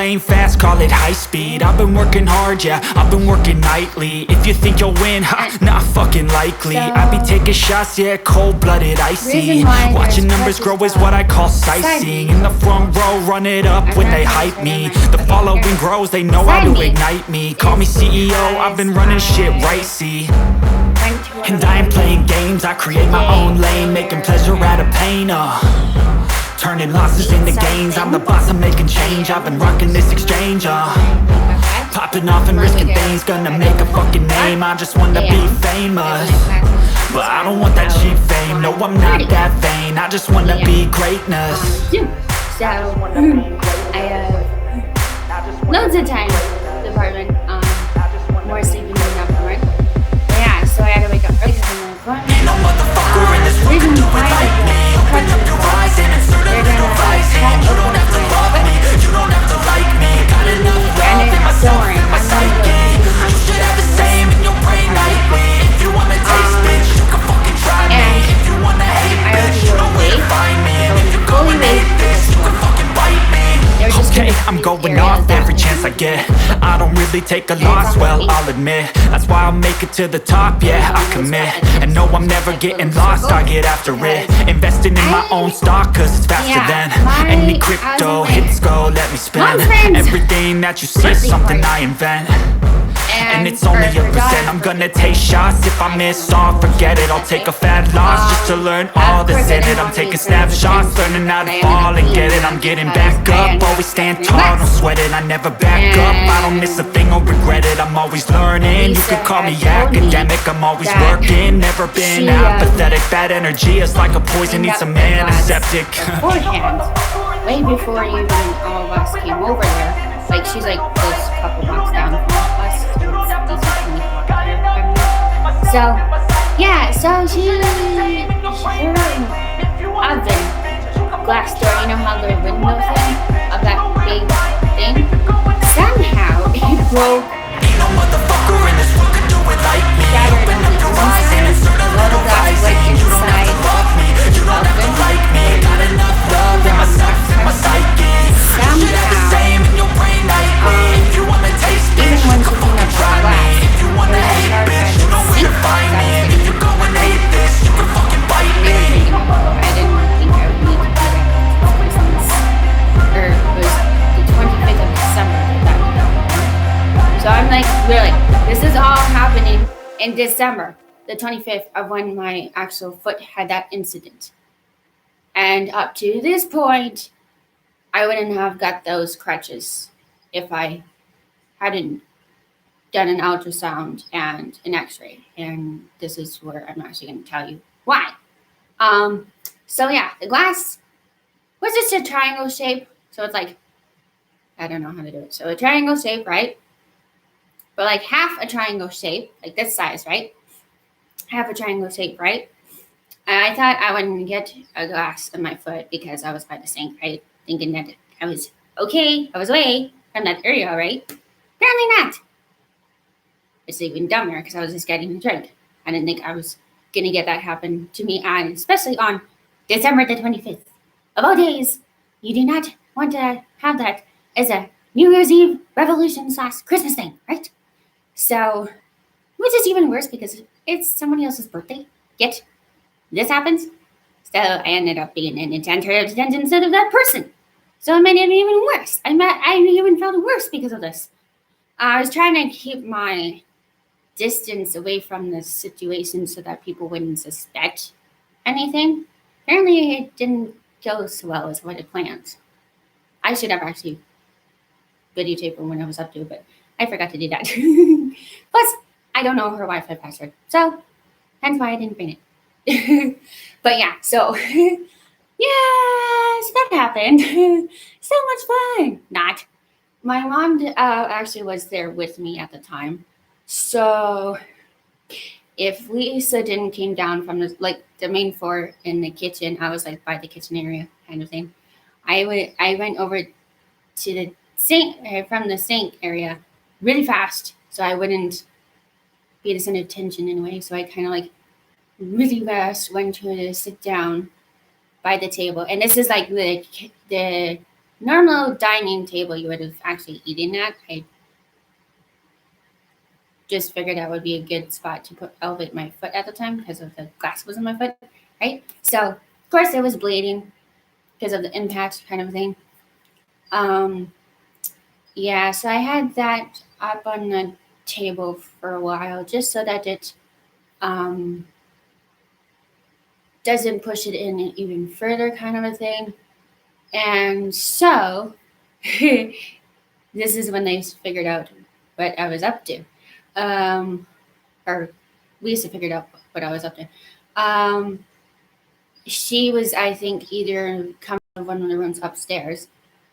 lane fast, call it high speed. I've been working hard, yeah, I've been working nightly. If you think you'll win, not fucking likely. I be taking shots, yeah, cold-blooded, icy. Watching numbers grow is what I call sightseeing. In the front row, run it up when they hype me. The following grows, they know how to ignite me. Call me CEO, I've been running shit right, see. And I ain't playing games, I create my own lane, making pleasure out of pain, turning losses into gains. I'm the boss, I'm making change. I've been rocking this exchange, popping off and risking things. Gonna make a fucking name, I just wanna be famous. But I don't want that cheap fame, no I'm not that vain. I just wanna be greatness. So, I have loads of time department, more sleeping than enough for work. But yeah, so I had to wake up early because I'm an appointment. Ain't no motherfucker in this world can do it like me. Open up your eyes and insert a little rising. You don't have to love me, you don't have to like me. Got enough love in myself, in my psyche. You should have the same in your brain nightly. If you wanna taste, bitch, you can fucking try me. If you wanna hate, bitch, you know where to find me. And if you go and hate this, you can fucking bite me. Okay, I'm going off every chance I get. I don't really take a loss, well, I'll admit. That's why I'll make it to the top, yeah, I commit. And no, I'm never getting lost, I get after it. Investing in my own stock, cause it's faster than any crypto. Hits go, let me spend. Everything that you see is something I invent. And it's only a percent. I'm gonna take shots. If I miss all, forget it. I'll take a fat loss just to learn all that's in it. I'm taking snapshots, learning how to fall and get it. I'm getting back up, always stand tall, don't sweat it. I never back up, I don't miss a thing or regret it. I'm always learning, you could call me academic. I'm always working, never been apathetic. Bad energy is like a poison, needs a antiseptic. Beforehand, way before even all of us came over there. Like, she's like this couple blocks down from us. So, yeah, so her oven, glass door, you know how the window thing of that big thing? Somehow it broke. Ain't no motherfucker in this world can do it like me. Open up your eyes and insert a little rising. You don't have to love me, you don't have to like me. Got enough love in myself, in my psyche. You should have the same in your brain nightly. If you wanna taste it, you can fucking try me. If you wanna hate, bitch, you know where to find me. And if you go and hate this, you can fucking bite me. I didn't think I would need to do that. Or it was the 25th of December that happened. So I'm like, we're like, this is all happening in December, the 25th of when my actual foot had that incident. And up to this point, I wouldn't have got those crutches if I hadn't done an ultrasound and an x-ray. And this is where I'm actually going to tell you why. So yeah, the glass was just a triangle shape. So it's like, I don't know how to do it. So a triangle shape, right? But like half a triangle shape, like this size, right? Half a triangle shape, right? And I thought I wouldn't get a glass on my foot because I was by the sink, right? Thinking that I was okay, I was away from that area, right? Apparently not. It's even dumber because I was just getting a drink. I didn't think I was going to get that happen to me, and especially on December the 25th. Of all days, you do not want to have that as a New Year's Eve revolution / Christmas thing, right? So, which is even worse because it's somebody else's birthday. Yet, this happens. So I ended up being in a center of attention instead of that person. So it made it even worse. I even felt worse because of this. I was trying to keep my distance away from the situation so that people wouldn't suspect anything. Apparently it didn't go so well as what I planned. I should have actually videotaped when I was up to, but I forgot to do that. Plus, I don't know her Wi-Fi password. So, hence why I didn't bring it. But yeah, so yes, that happened. So much fun. Not. My mom actually was there with me at the time. So if Lisa didn't came down from the main floor in the kitchen, I was like by the kitchen area kind of thing. I went over to the sink from the sink area really fast so I wouldn't be the center of attention anyway. So I kind of like really fast went to sit down by the table, and this is like the normal dining table you would have actually eaten at. I just figured that would be a good spot to elevate my foot at the time because of the glass was in my foot, right? So of course it was bleeding because of the impact kind of thing. Um, yeah, so I had that up on the table for a while just so that it um, doesn't push it in even further, kind of a thing. And so this is when they figured out what I was up to. Or we used to figure out what I was up to. She was, I think, either coming out of one of the rooms upstairs.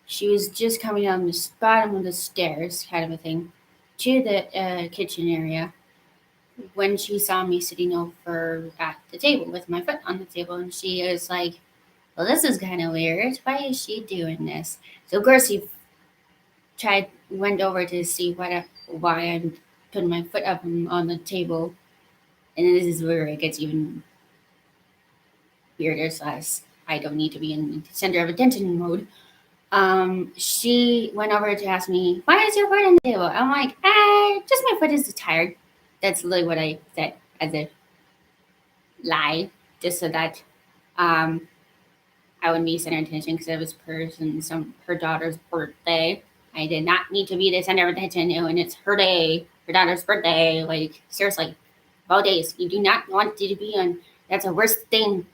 She was just coming down the bottom of the stairs, kind of a thing, to the kitchen area when she saw me sitting over at the table with my foot on the table. And she was like, well, this is kind of weird. Why is she doing this? So, of course, he went over to see why I'm putting my foot up on the table. And this is where it gets even weirder, slash, I don't need to be in the center of attention mode. She went over to ask me, why is your foot on the table? I'm like, just my foot is tired. That's literally what I said as a lie, just so that I wouldn't be center of attention because it was her daughter's birthday. I did not need to be the center of attention when it's her day, her daughter's birthday. Like, seriously, all days. You do not want to be on. That's the worst thing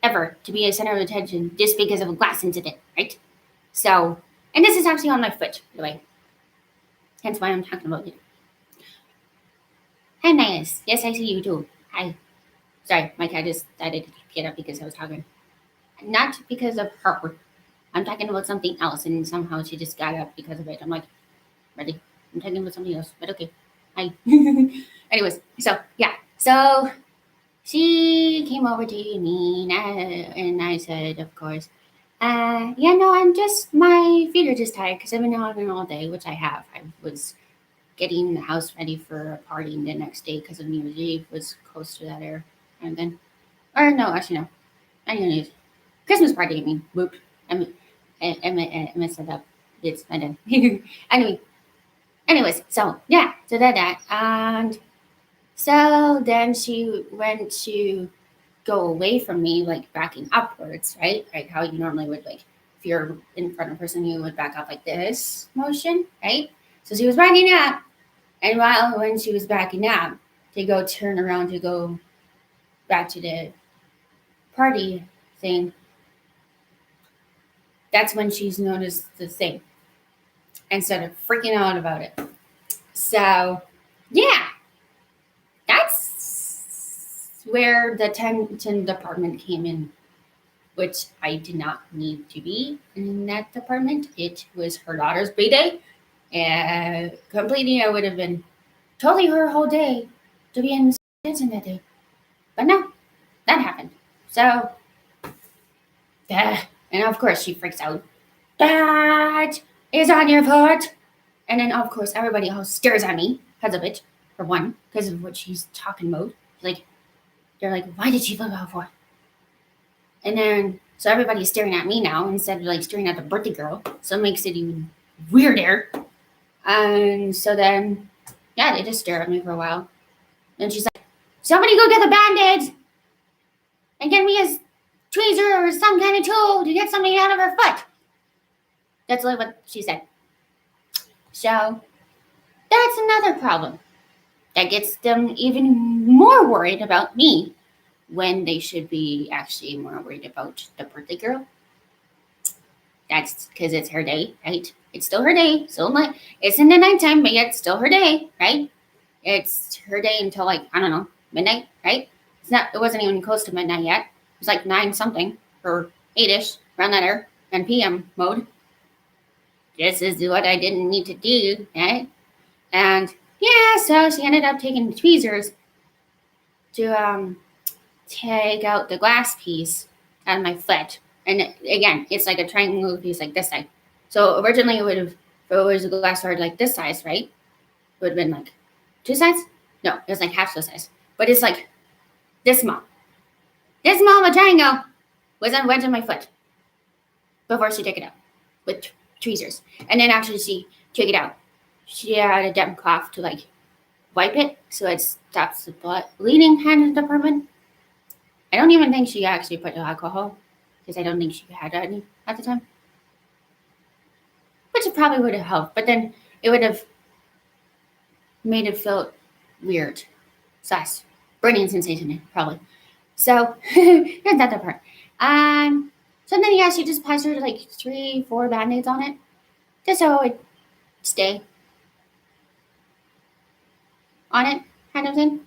ever, to be a center of attention just because of a glass incident, right? So, and this is actually on my foot, by the way. Hence why I'm talking about it. Hi, Nias. Yes, I see you too. Hi. Sorry, my cat just decided to get up because I was talking. Not because of her. I'm talking about something else, and somehow she just got up because of it. I'm like, ready? I'm talking about something else, but okay. Hi. Anyways, so yeah. So she came over to me and I said, of course, yeah, no, my feet are just tired because I've been walking all day, which I have. I was getting the house ready for a party the next day because of New Year's Eve was close to that era. And then, or no, actually, no. Not New Year's. Christmas party, I mean. Whoop. I messed it up. It's my dad. Anyways, so yeah, so that. And so then she went to go away from me, like backing upwards, right? Like how you normally would, like, if you're in front of a person, you would back up like this motion, right? So she was backing up. And when she was backing up to go turn around to go back to the party thing, that's when she's noticed the thing and started freaking out about it. So, yeah, that's where the attention department came in, which I did not need to be in that department. It was her daughter's birthday. Completely, I would have been totally her whole day to be in attention that day. But no, that happened. So, and of course she freaks out. That is on your foot. And then of course everybody else stares at me because of it, for one, because of what she's talking about. Like, they're like, why did she flip out for? And then so everybody's staring at me now instead of like staring at the birthday girl. So it makes it even weirder. And so then, yeah, they just stare at me for a while. And she's like, somebody go get the band-aids and get me a tweezer or some kind of tool to get something out of her foot. That's really what she said. So that's another problem that gets them even more worried about me when they should be actually more worried about the birthday girl. That's because it's her day, right? It's still her day. So like, it's in the nighttime, but yet it's still her day, right? It's her day until like, I don't know, midnight, right? It wasn't even close to midnight yet. It was like 9 something or 8ish, around that era, and PM mode. This is what I didn't need to do, right? And yeah, so she ended up taking the tweezers to take out the glass piece out of my foot. And again, it's like a triangle piece like this side. So originally it would have, if it was a glass sword like this size, right? It would have been like 2 sides? No, it was like half the size. But it's like this small. This small of a triangle went in my foot. before she took it out with tweezers. And then after she took it out, she had a damp cloth to like wipe it so it stops the blood bleeding in the department. I don't even think she actually put alcohol because I don't think she had any at the time, which it probably would have helped. But then it would have made it feel weird, sus, burning sensation probably. So here's that part. So then yeah, she just plastered like 3-4 band-aids on it, just so it would stay on it, kind of thing.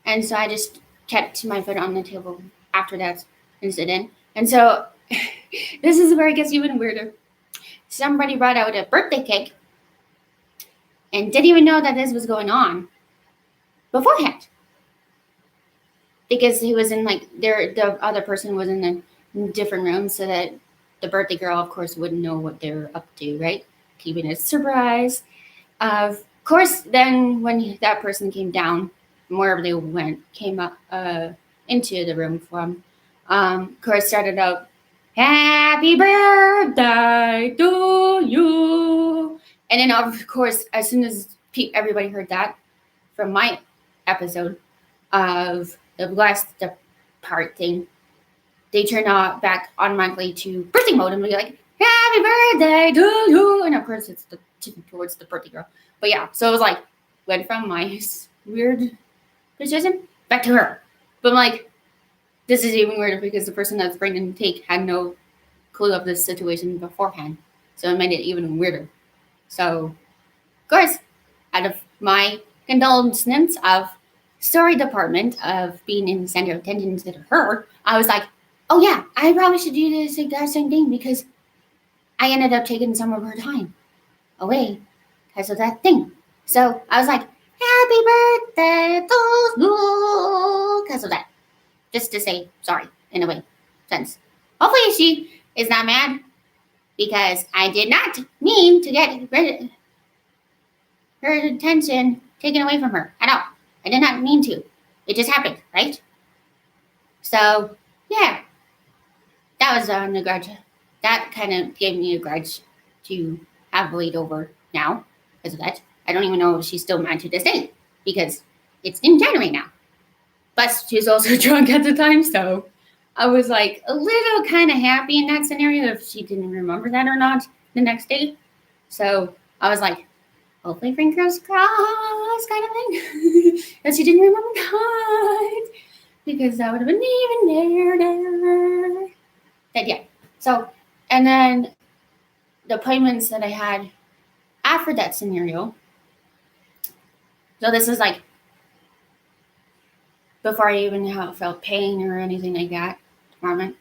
And so I just kept my foot on the table after that incident. And so this is where it gets even weirder. Somebody brought out a birthday cake and didn't even know that this was going on beforehand. Because he was in like the other person was in a different room so that the birthday girl, of course, wouldn't know what they were up to, right? Keeping it a surprise. Of course, then when that person came down, wherever they went, came up into the room from, of course, started out, "Happy birthday to you," and then of course, as soon as everybody heard that from my episode of the last part thing, they turn back automatically to birthday mode and be like, "Happy birthday to you," and of course it's towards the birthday girl. But yeah, so it was like went from my weird position back to her. But I'm like, this is even weirder because the person that's bringing the cake had no clue of this situation beforehand, so it made it even weirder. So, of course, out of my condolences of story department of being in the center of attention to her, I was like, oh yeah, I probably should do this exact same thing because I ended up taking some of her time away because of that thing. So I was like, happy birthday to you because of that. Just to say sorry in a way, sense. Hopefully she is not mad because I did not mean to get her attention taken away from her at all. I did not mean to. It just happened, right? So, yeah. That was the grudge. That kind of gave me a grudge to have laid over now because of that. I don't even know if she's still mad to this day because it's in January now. But she was also drunk at the time, so I was like a little kind of happy in that scenario if she didn't remember that or not the next day. So I was like, hopefully fingers crossed kind of thing that she didn't remember that because that would have been even weirder. But yeah, so and then the appointments that I had after that scenario. So this is like before I even felt pain or anything like that department.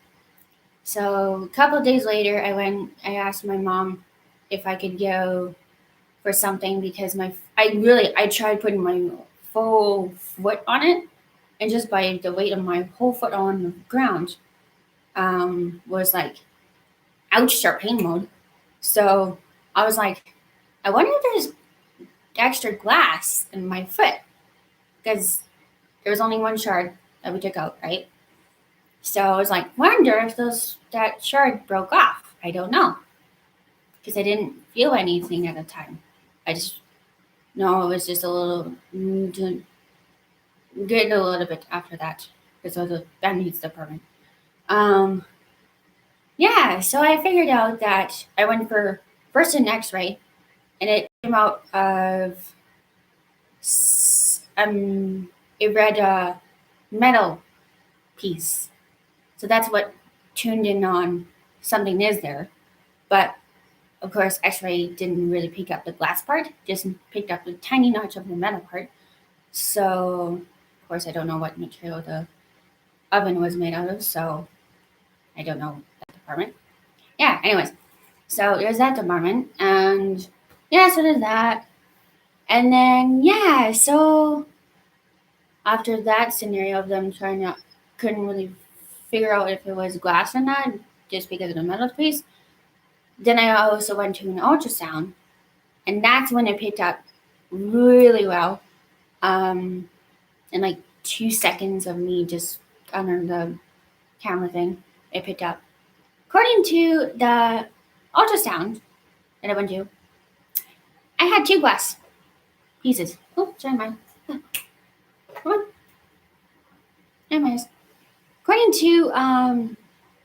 So a couple of days later, I asked my mom if I could go for something because I tried putting my full foot on it, and just by the weight of my whole foot on the ground, was like ouch, sharp pain mode. So I was like, I wonder if there's extra glass in my foot because there was only one shard that we took out, right? So I was like, wonder if that shard broke off. I don't know because I didn't feel anything at the time. I just no, it was just a little getting a little bit after that because of the band-aids department. Yeah, so I figured out that I went for first an X-ray, and it came out of it read a metal piece. So that's what tuned in on something is there. But of course, X-ray didn't really pick up the glass part, just picked up the tiny notch of the metal part. So, of course, I don't know what material the oven was made out of, so I don't know that department. Yeah, anyways, so there's that department, and yeah, so there's that. And then, yeah, so after that scenario of them couldn't really figure out if it was glass or not, just because of the metal piece, then I also went to an ultrasound, and that's when it picked up really well. In like 2 seconds of me just under the camera thing, it picked up according to the ultrasound that I went to, I had 2 glass pieces. Oh, sorry, mine. Come on. Anyways, according to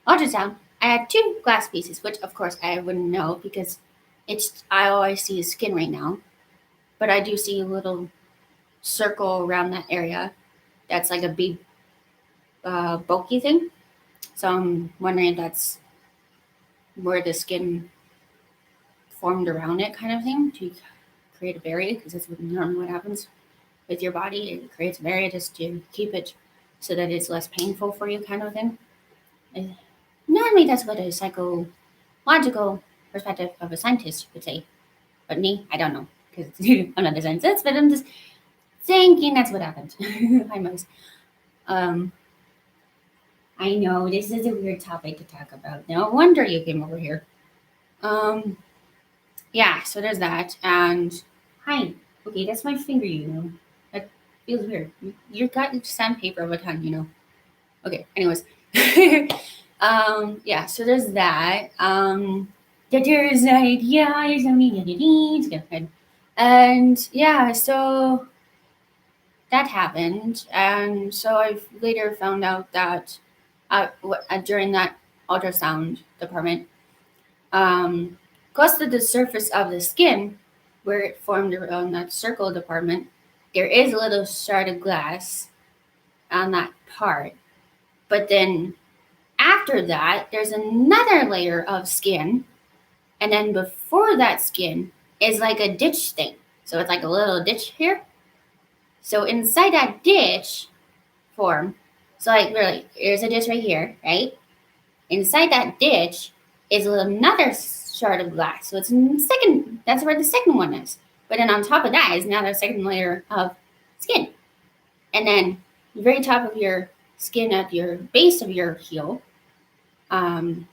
ultrasound, I had 2 glass pieces, which of course I wouldn't know because I always see skin right now, but I do see a little circle around that area. That's like a big bulky thing. So I'm wondering if that's where the skin formed around it, kind of thing, to create a barrier, because that's normally what happens with your body. It creates a barrier just to keep it so that it's less painful for you, kind of thing. And normally, that's what a psychological perspective of a scientist would say. But me, I don't know, because I'm not a scientist, but I'm just thinking that's what happened. Hi, Mouse. I know this is a weird topic to talk about. No wonder you came over here. Yeah, so there's that. And hi. Okay, that's my finger. That feels weird. You got sandpaper over time. Okay, anyways. Yeah, so there's that. There's like, yeah, there's no need. And yeah, so that happened. And so I later found out that during that ultrasound department, close to the surface of the skin, where it formed around that circle department, there is a little shard of glass on that part. But then after that, there's another layer of skin. And then before that skin is like a ditch thing. So it's like a little ditch here. So inside that ditch form, so like really, there's a ditch right here, right? Inside that ditch is another shard of glass. So it's second. That's where the second one is. But then on top of that is another second layer of skin. And then the very top of your skin at your base of your heel, right?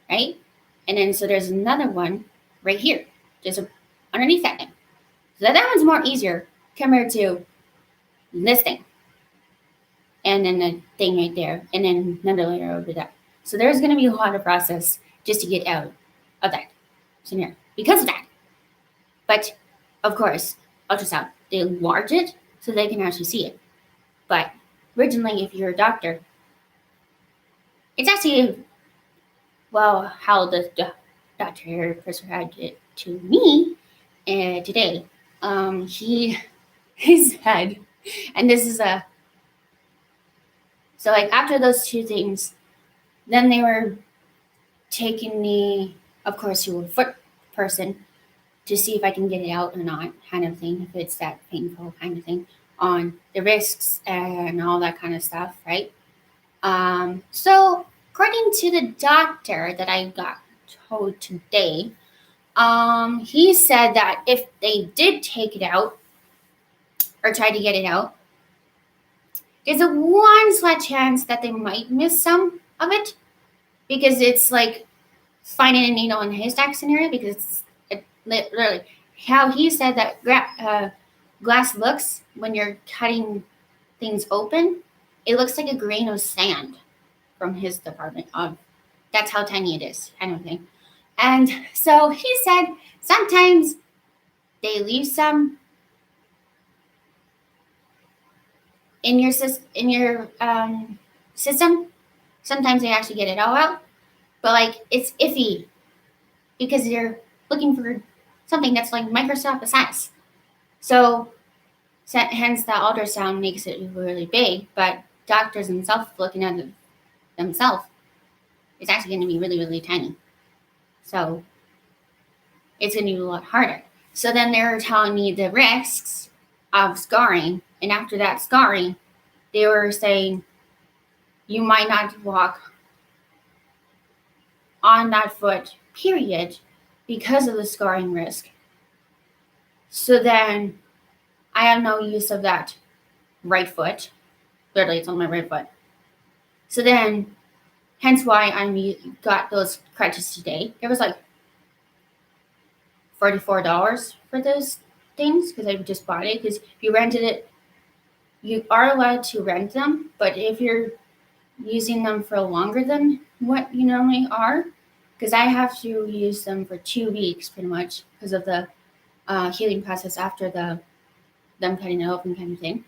And then so there's another one right here, just underneath that thing. So that one's more easier compared to this thing. And then the thing right there, and then another layer over that. So there's going to be a lot of process just to get out of that scenario because of that. But of course, ultrasound, they enlarge it so they can actually see it. But originally, if you're a doctor, it's actually, well, how the doctor prescribed it to me today. He said, and this is so like after those 2 things, then they were taking me, of course, to a foot person to see if I can get it out or not, kind of thing, if it's that painful kind of thing, on the risks and all that kind of stuff, right? So according to the doctor that I got told today, he said that if they did take it out or try to get it out, there's a one slight chance that they might miss some of it because it's like finding a needle in a haystack scenario, because it literally how he said that glass looks when you're cutting things open. It looks like a grain of sand from his department. That's how tiny it is, kind of thing. And so he said sometimes they leave some in your system. Sometimes they actually get it all out, but like it's iffy because you're looking for something that's like microscopic size. So hence the ultrasound makes it really big, but doctors themselves looking at it themselves, it's actually going to be really, really tiny. So it's going to be a lot harder. So then they were telling me the risks of scarring, and after that scarring, they were saying you might not walk on that foot, period, because of the scarring risk. So then I have no use of that right foot. Literally, it's on my right foot. So then, hence why I got those crutches today. It was like $44 for those things because I just bought it. Because if you rented it, you are allowed to rent them. But if you're using them for longer than what you normally are, because I have to use them for 2 weeks pretty much because of the healing process after them cutting it open kind of thing,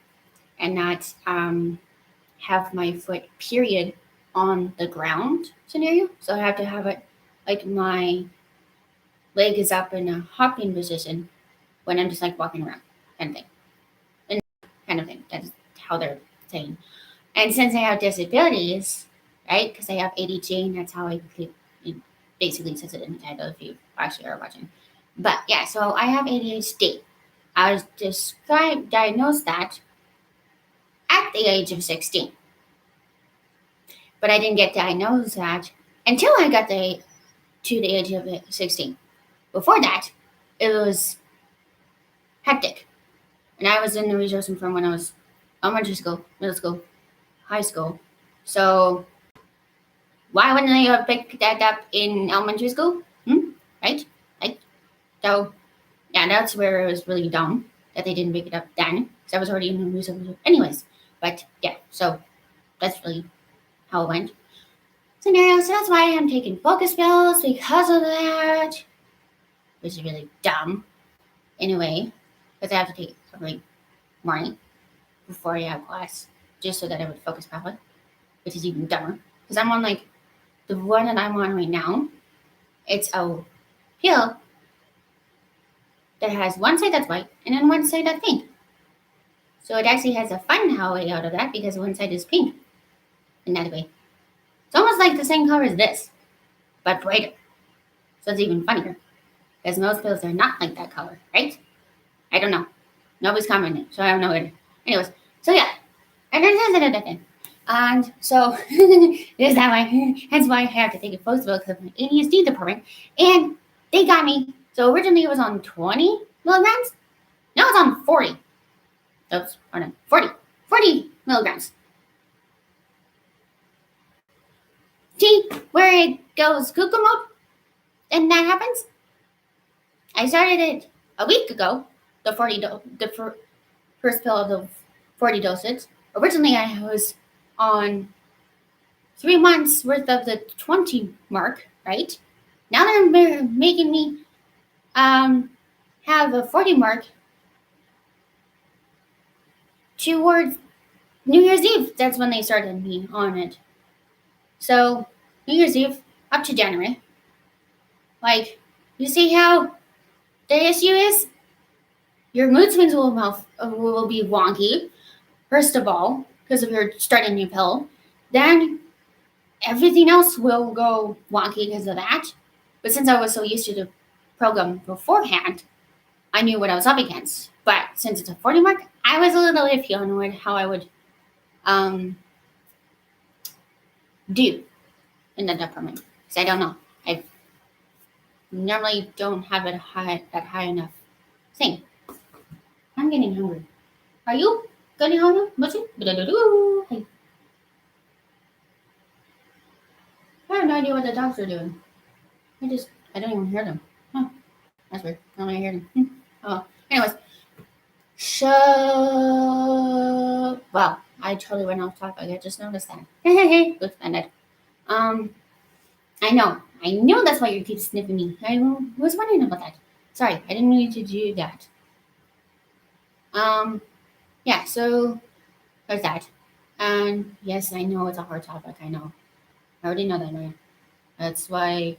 and not have my foot period on the ground scenario. So I have to have it like my leg is up in a hopping position when I'm just like walking around kind of thing. And kind of thing. That's how they're saying. And since I have disabilities, right? Because I have ADHD, and that's how it basically says it in the title if you actually are watching. But yeah, so I have ADHD. I was diagnosed that at the age of 16. But I didn't get diagnosed that until I got to the age of 16. Before that, it was hectic. And I was in the resource from when I was elementary school, middle school, high school. So why wouldn't they have picked that up in elementary school? Right? Right? So yeah, that's where it was really dumb that they didn't pick it up then, because I was already in the resource. Anyways, but yeah, so that's really how it went. Scenario, so that's why I'm taking focus pills because of that, which is really dumb. Anyway, because I have to take it every morning before I have class, just so that I would focus properly, which is even dumber. Because I'm on like the one that I'm on right now. It's a pill that has one side that's white and then one side that's pink. So it actually has a fun way out of that because one side is pink in that way. It's almost like the same color as this, but brighter. So it's even funnier because most pills are not like that color, right? I don't know. Nobody's commenting, so I don't know it. Anyways, so yeah. And so is that why? That's why I have to take a photo because of my ADHD department. And they got me. So originally it was on 20 milligrams. Now it's on 40. Oops, hold on. 40 milligrams. See where it goes cuckoo mode? And that happens? I started it a week ago, the first pill of the 40 dosage. Originally, I was on 3 months worth of the 20 mark, right? Now they're making me have a 40 mark towards New Year's Eve. That's when they started me on it. So, New Year's Eve up to January. Like, you see how the issue is? Your mood swings will be wonky, first of all, because of your starting a new pill. Then everything else will go wonky because of that. But since I was so used to the program beforehand, I knew what I was up against. But since it's a 40 mark, I was a little iffy on how I would do in the department. Because I don't know. I normally don't have it that high enough thing. I'm getting hungry. Are you getting hungry? Hey. I have no idea what the dogs are doing. I don't even hear them. Huh. That's weird. I don't even hear them. Oh, anyways. So, wow. I totally went off topic. I just noticed that. Hey. Good offended. I know. I knew that's why you keep sniffing me. I was wondering about that. Sorry, I didn't mean to do that. Yeah, so there's that. And yes, I know it's a hard topic. I know. I already know that, right? That's why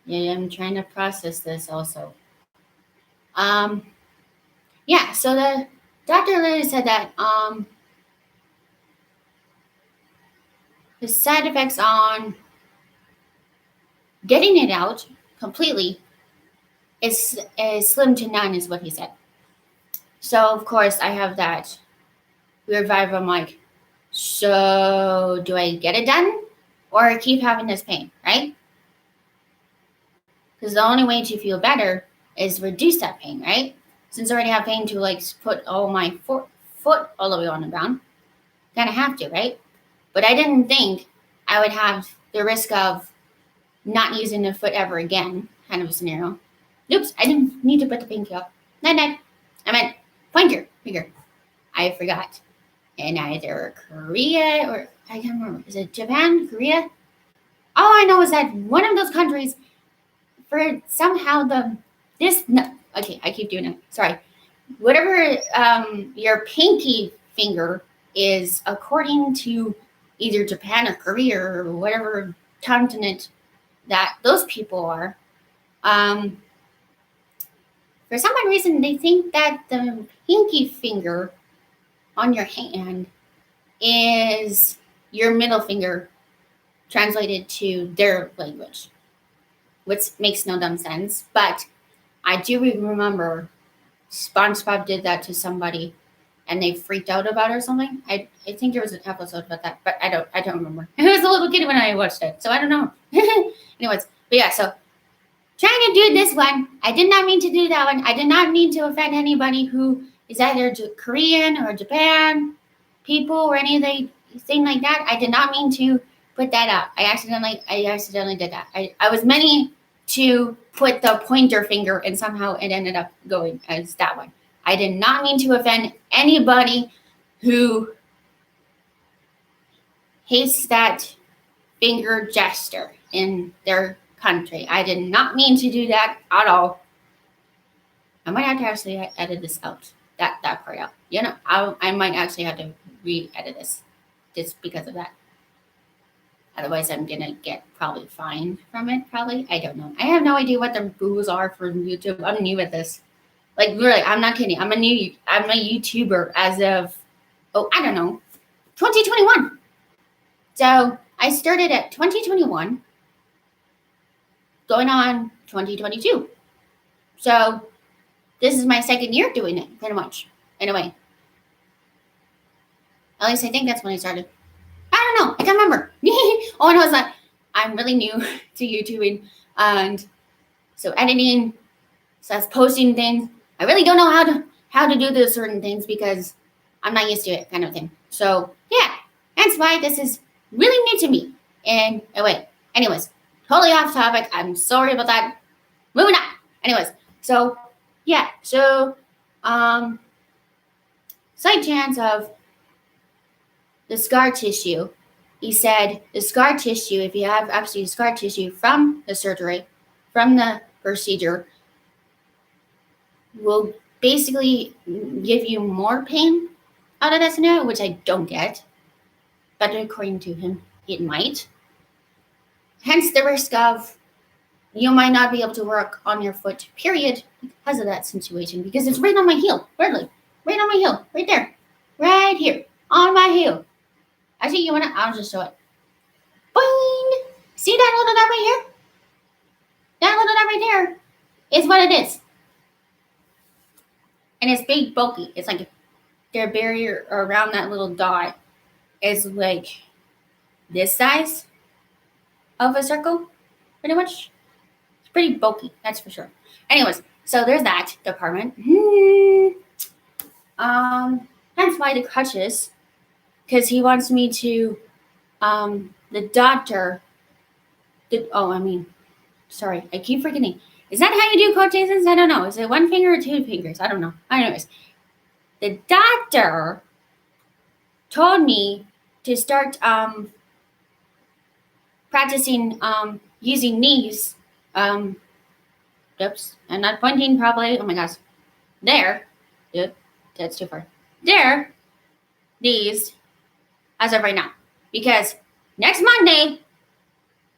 I'm trying to process this also. Yeah, so the doctor literally said that the side effects on getting it out completely is slim to none, is what he said. So of course I have that weird vibe. I'm like, so do I get it done or keep having this pain, right? Because the only way to feel better is reduce that pain, right? Since I already have pain to like put all my foot all the way on the ground, kind of have to, right? But I didn't think I would have the risk of not using the foot ever again, kind of a scenario. Oops, I didn't need to put the pinky up. Night. I meant finger. I forgot. In either Korea or I can't remember. Is it Japan, Korea? All I know is that one of those countries, for somehow okay, I keep doing it. Sorry. Whatever your pinky finger is, according to either Japan or Korea or whatever continent that those people are, for some odd reason they think that the pinky finger on your hand is your middle finger translated to their language, which makes no dumb sense. But I do remember SpongeBob did that to somebody and they freaked out about it or something. I think there was an episode about that, but I don't remember. I was a little kid when I watched it, so I don't know. Anyways, but yeah, so trying to do this one. I did not mean to do that one. I did not mean to offend anybody who is either Korean or Japan people or anything like that. I did not mean to put that up. I accidentally did that. I was meaning to put the pointer finger and somehow it ended up going as that one. I did not mean to offend anybody who hates that finger gesture in their country. I did not mean to do that at all. I might have to actually edit this out, that part out. You know, I might actually have to re-edit this just because of that. Otherwise, I'm gonna get probably fined from it. Probably, I don't know. I have no idea what the rules are for YouTube. I'm new at this. Like really, I'm not kidding. I'm a YouTuber as of I don't know, 2021. So I started at 2021, going on 2022. So this is my second year doing it, pretty much. In a way. At least I think that's when I started. I don't know. I can't remember. All I know is that I'm really new to YouTubing, and so editing, so that's posting things. I really don't know how to do those certain things because I'm not used to it, kind of thing. So yeah, that's why this is really new to me. And anyways, totally off topic. I'm sorry about that. Moving on. Anyways, so yeah, so side chance of the scar tissue. He said the scar tissue, if you have actually scar tissue from the surgery, from the procedure, will basically give you more pain out of that scenario, which I don't get. But according to him, it might. Hence the risk of you might not be able to work on your foot, period, because of that situation. Because it's right on my heel, weirdly. Right on my heel, right there. Right here, on my heel. Actually, you want to? I'll just show it. Boing! See that little dot right here? That little dot right there is what it is. And it's big, bulky. It's like their barrier around that little dot is like this size of a circle, pretty much. It's pretty bulky, that's for sure. Anyways, so there's that department. Hence why the crutches, because he wants me to, the doctor, sorry, I keep forgetting. Is that how you do quotations? I don't know. Is it one finger or two fingers? I don't know. Anyways, the doctor told me to start practicing using knees. Oops, I'm not pointing properly. Oh my gosh. There. Yep, that's too far. There. These as of right now. Because next Monday,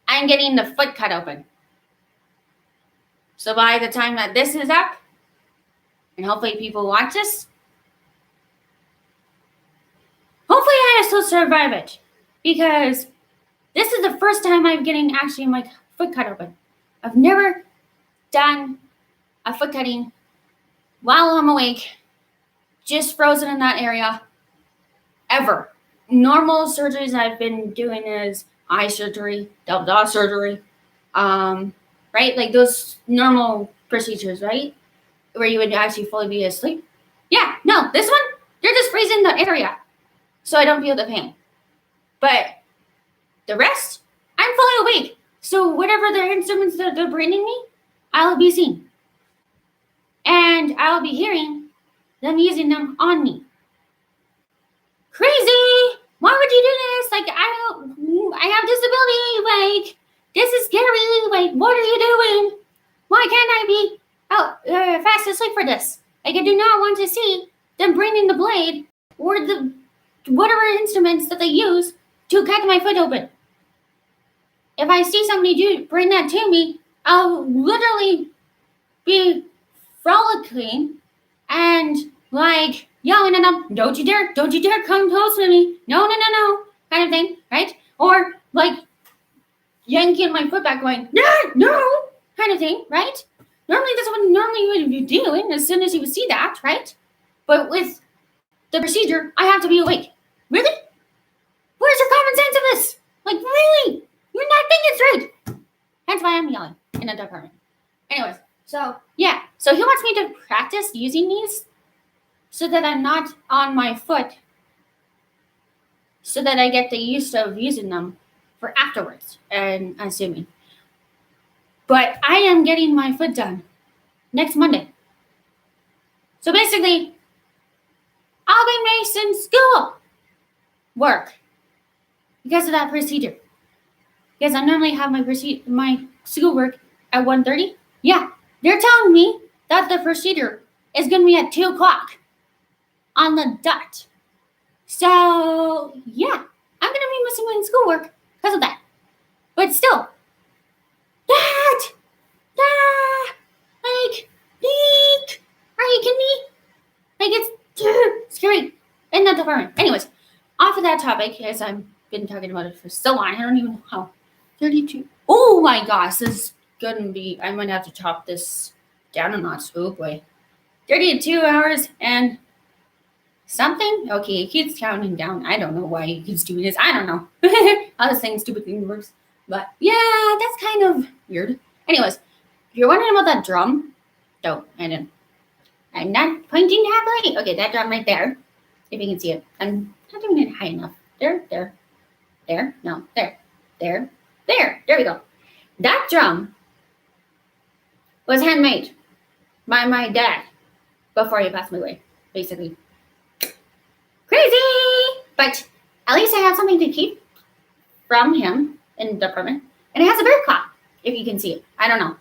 I'm getting the foot cut open. So by the time that this is up, and hopefully people watch this, hopefully I still survive it. Because this is the first time I'm getting actually my foot cut open. I've never done a foot cutting while I'm awake, just frozen in that area, ever. Normal surgeries I've been doing is eye surgery, double jaw surgery, right? Like those normal procedures, right? Where you would actually fully be asleep. Yeah, no, this one, they're just freezing the area so I don't feel the pain. But the rest, I'm fully awake. So whatever the instruments that they're bringing me, I'll be seeing. And I'll be hearing them using them on me. Crazy! Why would you do this? Like, I I have disability. Like, this is scary. Like, what are you doing? Why can't I be fast asleep for this? Like, I do not want to see them bringing the blade or the whatever instruments that they use to cut my foot open. If I see somebody bring that to me, I'll literally be frolicking and like yelling at them, don't you dare come close to me. No, kind of thing, right? Or like yanking my foot back going, no, kind of thing, right? Normally that's what you would be doing as soon as you would see that, right? But with the procedure, I have to be awake. Really? Where's your common sense of this? Like, really? You're not thinking straight. That's why I'm yelling in the department. Anyways, so yeah. So he wants me to practice using these so that I'm not on my foot, so that I get the use of using them for afterwards, and assuming. But I am getting my foot done next Monday. So basically, I'll be missing school work because of that procedure. Because I normally have my schoolwork at 1:30. Yeah, they're telling me that the procedure is going to be at 2 o'clock on the dot. So, yeah, I'm going to be missing my schoolwork because of that. But still, are you kidding me? Like, it's scary in that department. Anyways, off of that topic, as I've been talking about it for so long, I don't even know how. 32. Oh my gosh, this is gonna be, I might have to chop this down a notch. Oh boy. 32 hours and something? Okay, it keeps counting down. I don't know why it keeps doing this. I don't know how this stupid thing works. But yeah, that's kind of weird. Anyways, if you're wondering about that drum, I'm not pointing that way. Okay, that drum right there. If you can see it. I'm not doing it high enough. There. No, there. There we go. That drum was handmade by my dad before he passed away, basically. Crazy! But at least I have something to keep from him in the apartment. And it has a bear claw, if you can see it. I don't know.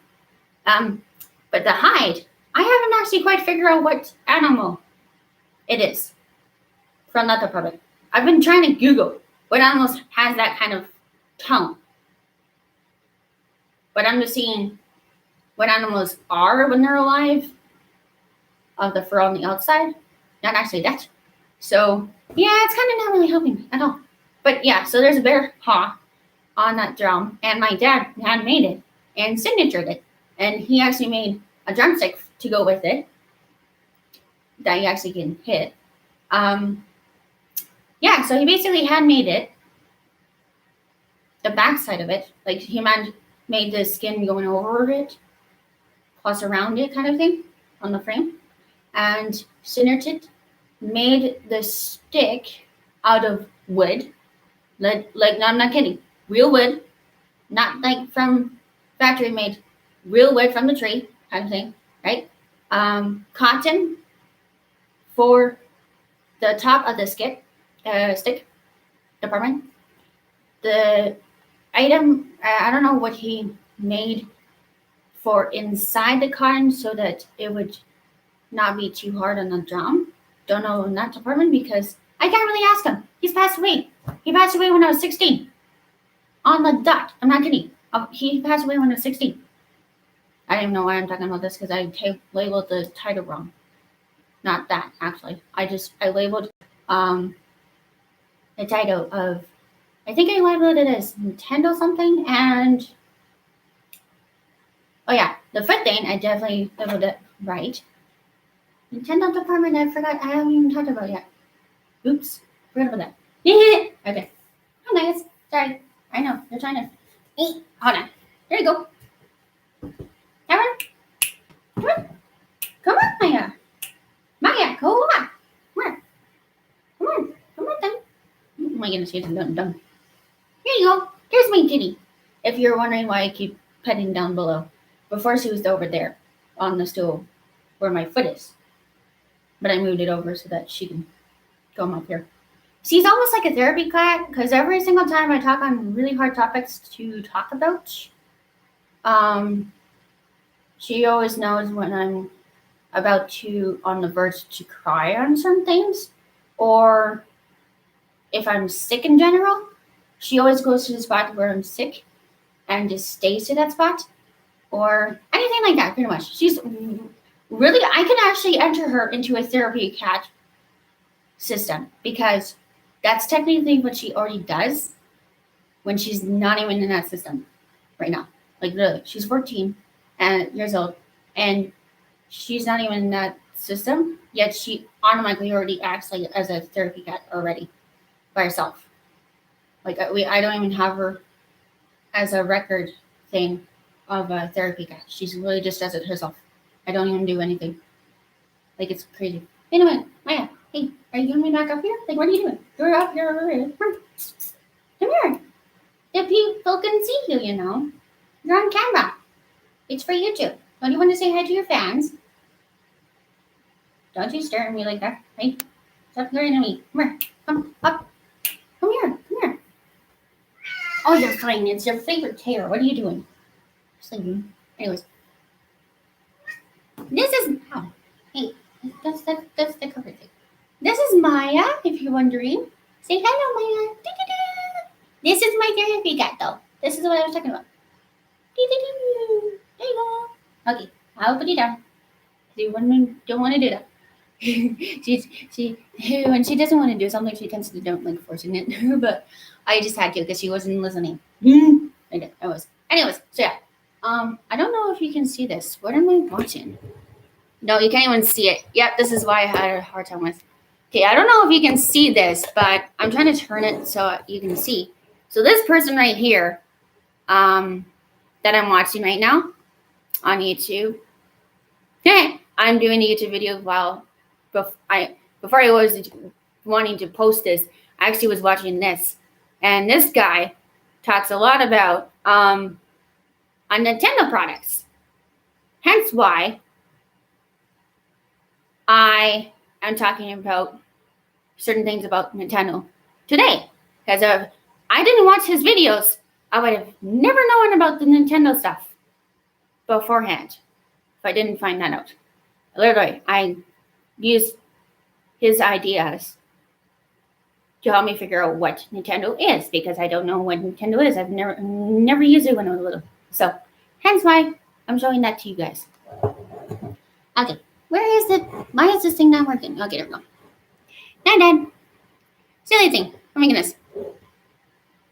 But the hide, I haven't actually quite figured out what animal it is from that department. I've been trying to Google what animals has that kind of tone. But I'm just seeing what animals are when they're alive, of the fur on the outside, not actually that. So yeah, it's kind of not really helping me at all. But yeah, so there's a bear paw on that drum, and my dad had made it and signatured it, and he actually made a drumstick to go with it that you actually can hit. Yeah, so he basically handmade it, the backside of it, like he made the skin going over it, plus around it kind of thing on the frame, and centered it, made the stick out of wood, like no, I'm not kidding, real wood, not like from factory made, real wood from the tree kind of thing, right? Cotton for the top of the stick department. The item, I don't know what he made for inside the cotton so that it would not be too hard on the drum. Don't know in that department because I can't really ask him. He's passed away. He passed away when I was 16. On the dot. I'm not kidding. He passed away when I was 16. I don't even know why I'm talking about this because I labeled the title wrong. Not that, actually. I labeled the title of, I think I labeled it as Nintendo something, and oh yeah, the foot thing, I definitely labeled it right. Nintendo department, I forgot, I haven't even talked about it yet. Oops, forgot about that. Okay. Oh, nice. Sorry. I know, you're trying to eat. Hold on. There you go. Come on. Come on, Maya. Maya, go on. Come on, then. Oh my goodness, she's done. Here you go. Here's my kitty. If you're wondering why I keep petting down below. Before she was over there on the stool where my foot is. But I moved it over so that she can come up here. she's almost like a therapy cat because every single time I talk on really hard topics to talk about, she always knows when I'm about to on the verge to cry on some things, or if I'm sick in general, she always goes to the spot where I'm sick and just stays to that spot, or anything like that. Pretty much, she's really. I can actually enter her into a therapy cat system because that's technically what she already does when she's not even in that system right now. Like literally, she's 14 and years old, and she's not even in that system yet. She automatically already acts like as a therapy cat already by herself. Like I don't even have her as a record thing of a therapy cat. She's really just does it herself. I don't even do anything. Like it's crazy. Anyway, Maya, hey, are you coming back up here? Like what are you doing? You're up here already. Come here. The people can see you, you know. You're on camera. It's for YouTube. Don't you want to say hi to your fans? Don't you stare at me like that. Hey, stop staring at me. Come here. Come up. Come here. Come here. Oh, you're fine. It's your favorite hair. What are you doing? Sleeping. Anyways. This is... Oh, hey, that's the cover thing. This is Maya, if you're wondering. Say hello, Maya. This is my therapy cat, though. This is what I was talking about. There you go. Okay, I'll put it down. You don't want to do that. she when she doesn't want to do something, she tends to don't like forcing it. But I just had to because she wasn't listening. I did. I was. Anyways, so yeah. I don't know if you can see this. What am I watching? No, you can't even see it. Yep, this is why I had a hard time with. Okay, I don't know if you can see this, but I'm trying to turn it so you can see. So this person right here, that I'm watching right now on YouTube. I'm doing a YouTube video while before I was wanting to post this, I actually was watching this. And this guy talks a lot about on Nintendo products. Hence why I am talking about certain things about Nintendo today. Because if I didn't watch his videos, I would have never known about the Nintendo stuff beforehand if I didn't find that out. Literally, I used his ideas to help me figure out what Nintendo is because I don't know what Nintendo is. I've never used it when I was little. So, hence why I'm showing that to you guys. Okay, where is it? Why is this thing not working? Okay, there we go. Now done. Silly thing. Oh my goodness.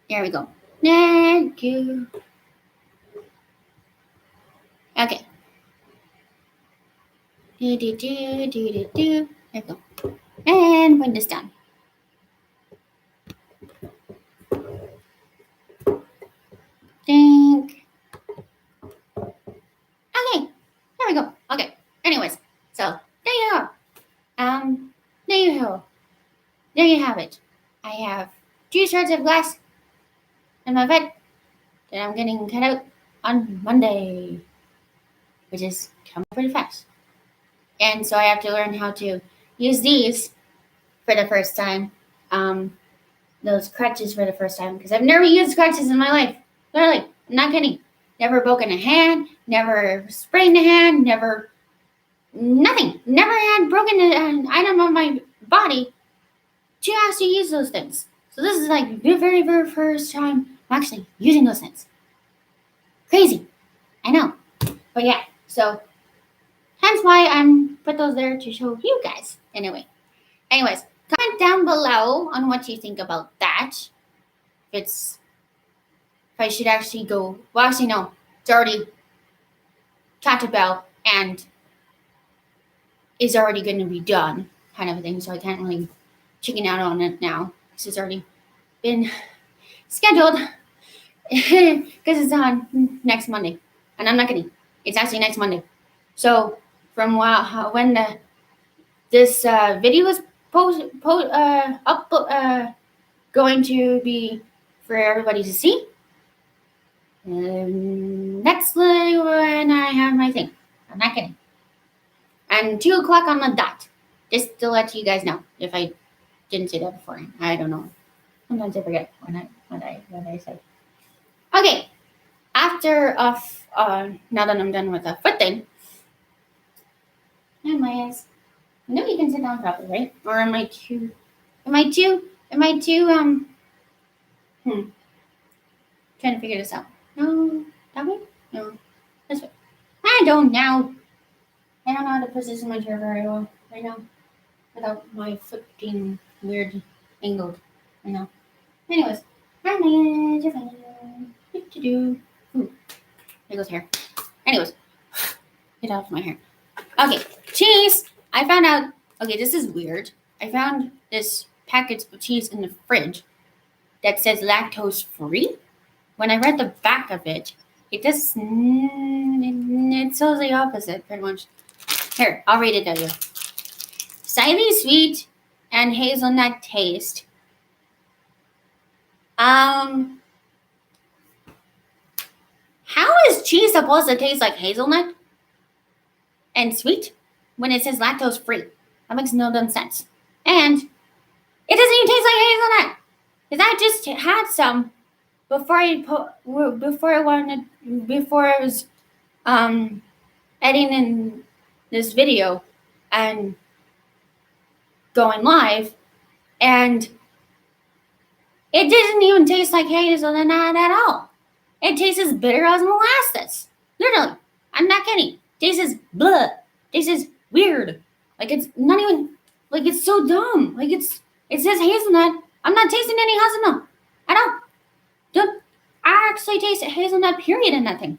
There we go. Thank you. Okay. There we go. And put this down. Think. Okay. There we go. Okay. Anyways, so there you go. There you go. There you have it. I have 2 shards of glass in my bed that I'm getting cut out on Monday, which is coming pretty fast. And so I have to learn how to use these for the first time. Those crutches for the first time because I've never used crutches in my life. Literally, I'm not kidding. Never broken a hand, never sprained a hand, never nothing. Never had broken an item on my body to actually use those things. So this is like the very, very first time I'm actually using those things. Crazy. I know. But yeah, so hence why I'm put those there to show you guys. Anyways, comment down below on what you think about that. If I should actually go, well actually no, it's already talked about and is already going to be done kind of a thing. So I can't really chicken out on it now. It's already been scheduled because it's on next Monday. And I'm not kidding. It's actually next Monday. So from when this video is going to be for everybody to see, that's when I have my thing. I'm not kidding. And 2 o'clock on the dot. Just to let you guys know if I didn't say that before. I don't know. Sometimes I forget what I said. Okay. After now that I'm done with the foot thing, and my ass. No, you can sit down properly, right? Or am I too? Trying to figure this out. No, that way? No, this way. I don't know. I don't know how to position my chair very well right now without my foot being weird angled. I know. Anyways, hi man, just what to do? Ooh, there goes hair. Anyways, get off my hair. Okay, cheese. I found out. Okay, this is weird. I found this package of cheese in the fridge that says lactose free. When I read the back of it, it says the opposite, pretty much. Here, I'll read it to you. Slightly sweet and hazelnut taste. How is cheese supposed to taste like hazelnut and sweet when it says lactose free? That makes no damn sense. And it doesn't even taste like hazelnut. Because I just had some before I was editing this video and going live, and it didn't even taste like hazelnut at all. It tastes as bitter as molasses. Literally, I'm not kidding. Tastes blah. Tastes weird. Like it's not even like it's so dumb. Like it says hazelnut. I'm not tasting any hazelnut at all. I actually taste hazelnut period in that thing.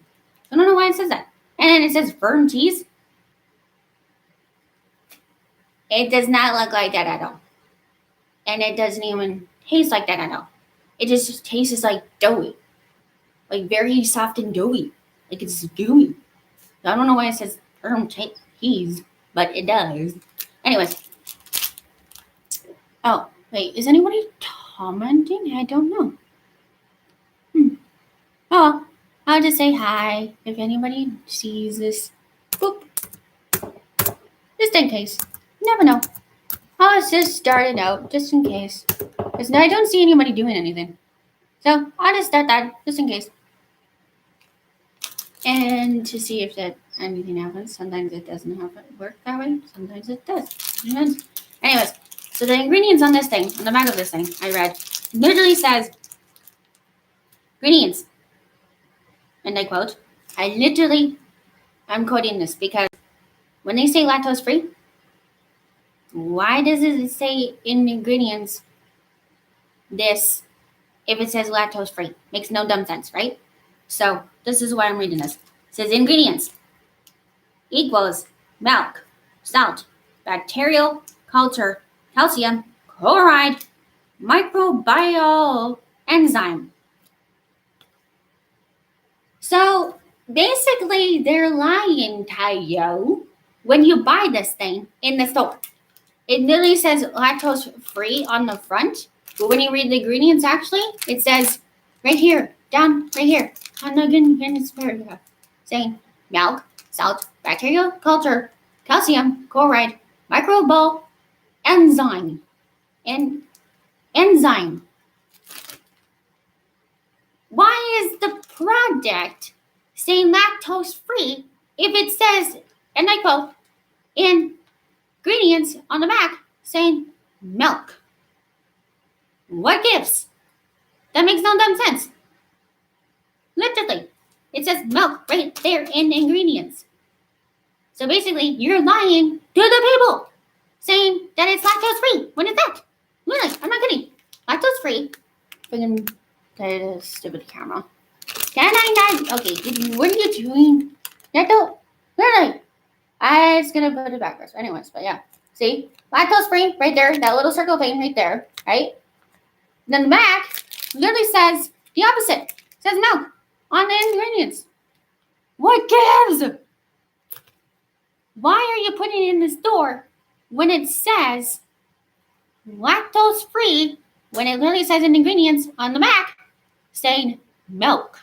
I don't know why it says that. And then it says firm cheese. It does not look like that at all. And it doesn't even taste like that at all. It just tastes like doughy. Like very soft and doughy. Like it's gooey. I don't know why it says firm cheese, but it does. Anyways. Oh, wait, is anybody commenting? I don't know. Oh, I'll just say hi if anybody sees this. Boop. Just in case. You never know. I'll just start it out just in case. Because I don't see anybody doing anything. So I'll just start that just in case. And to see if that anything happens. Sometimes it doesn't work that way. Sometimes it does. Depends. Anyways, so the ingredients on this thing, on the back of this thing, I read, literally says ingredients. And I quote, I'm quoting this because when they say lactose free, why does it say in ingredients this if it says lactose free? Makes no dumb sense, right? So this is why I'm reading this. It says ingredients equals milk, salt, bacterial culture, calcium, chloride, microbial enzyme. So basically, they're lying to you when you buy this thing in the store. It literally says lactose free on the front, but when you read the ingredients, actually, it says right here, down right here on the ingredients paragraph, saying milk, salt, bacterial culture, calcium, chloride, microbial enzyme, and enzyme. Why is the product saying lactose free if it says, and I quote, ingredients on the back saying milk? What gives? That makes no damn sense. Literally, it says milk right there in the ingredients. So basically, you're lying to the people saying that it's lactose free when it's not. Literally, I'm not kidding. Lactose free. Freaking the stupid camera. Can I not? Okay, what are you doing? Literally. I was gonna put it backwards. Anyways, but yeah. See? Lactose free right there. That little circle thing right there. Right? Then the back literally says the opposite. It says milk on the ingredients. What gives? Why are you putting it in the store when it says lactose free when it literally says in ingredients on the back saying milk?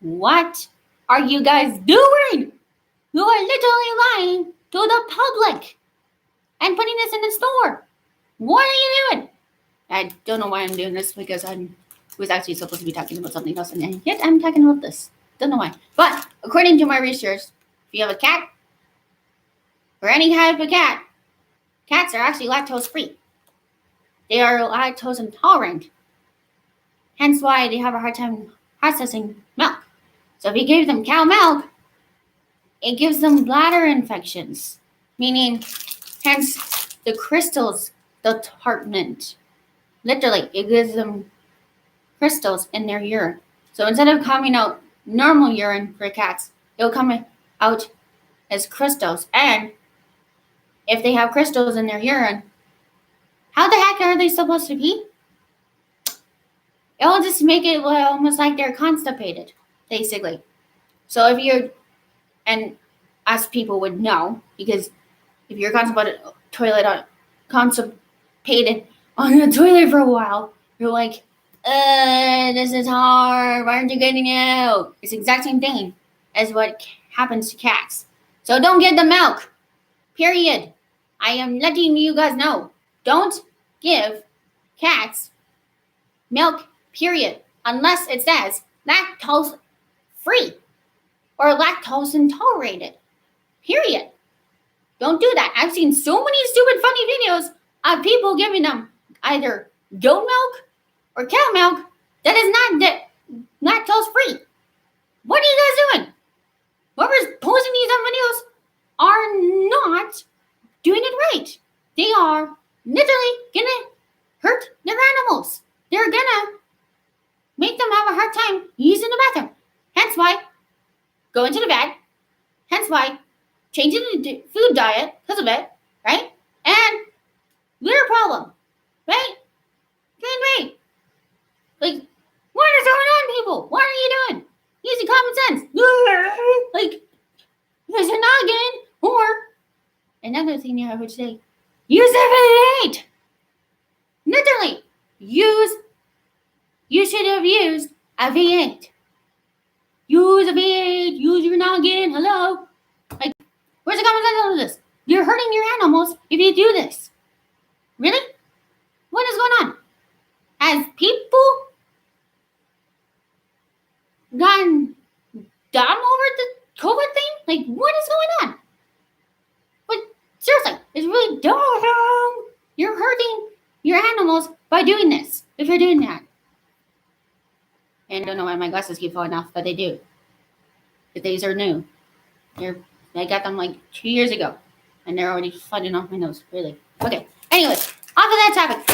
What are you guys doing? You are literally lying to the public and putting this in the store. What are you doing? I don't know why I'm doing this because I was actually supposed to be talking about something else, and yet I'm talking about this. Don't know why. But according to my research, if you have a cat or any type of cat, cats are actually lactose free. They are lactose intolerant. Hence why they have a hard time processing milk. So if you give them cow milk, it gives them bladder infections, meaning hence the crystals department. Literally, it gives them crystals in their urine. So instead of coming out normal urine for cats, it'll come out as crystals. And if they have crystals in their urine, how the heck are they supposed to pee? It'll just make it almost like they're constipated, basically. So if you're, and us people would know, because if you're constipated on the toilet for a while, you're like, this is hard. Why aren't you getting out? It's the exact same thing as what happens to cats. So don't get the milk. Period. I am letting you guys know. Don't give cats milk, period, unless it says lactose free or lactose intolerant. Period. Don't do that. I've seen so many stupid funny videos of people giving them either goat milk or cow milk that is not lactose free. What are you guys doing? Whoever's posting these videos are not doing it right. They are literally gonna hurt their animals. They're gonna make them have a hard time using the bathroom. Hence why go into the bed. Hence why changing the food diet because of it, right? And litter problem, right? Right. Like, what is going on, people? What are you doing? Using common sense. Like, use your noggin. Or, another thing I would say, use a V8. Literally, you should have used a V8. Use a V8, use your noggin, hello? Like, where's the common sense of this? You're hurting your animals if you do this. Really? What is going on? Has people gotten dumb over the COVID thing? Like, what is going on? But seriously, it's really dumb. You're hurting your animals by doing this, if you're doing that. And I don't know why my glasses keep falling off, but they do. But these are new. I got them like 2 years ago, and they're already flooding off my nose. Really. Okay. Anyways, off of that topic.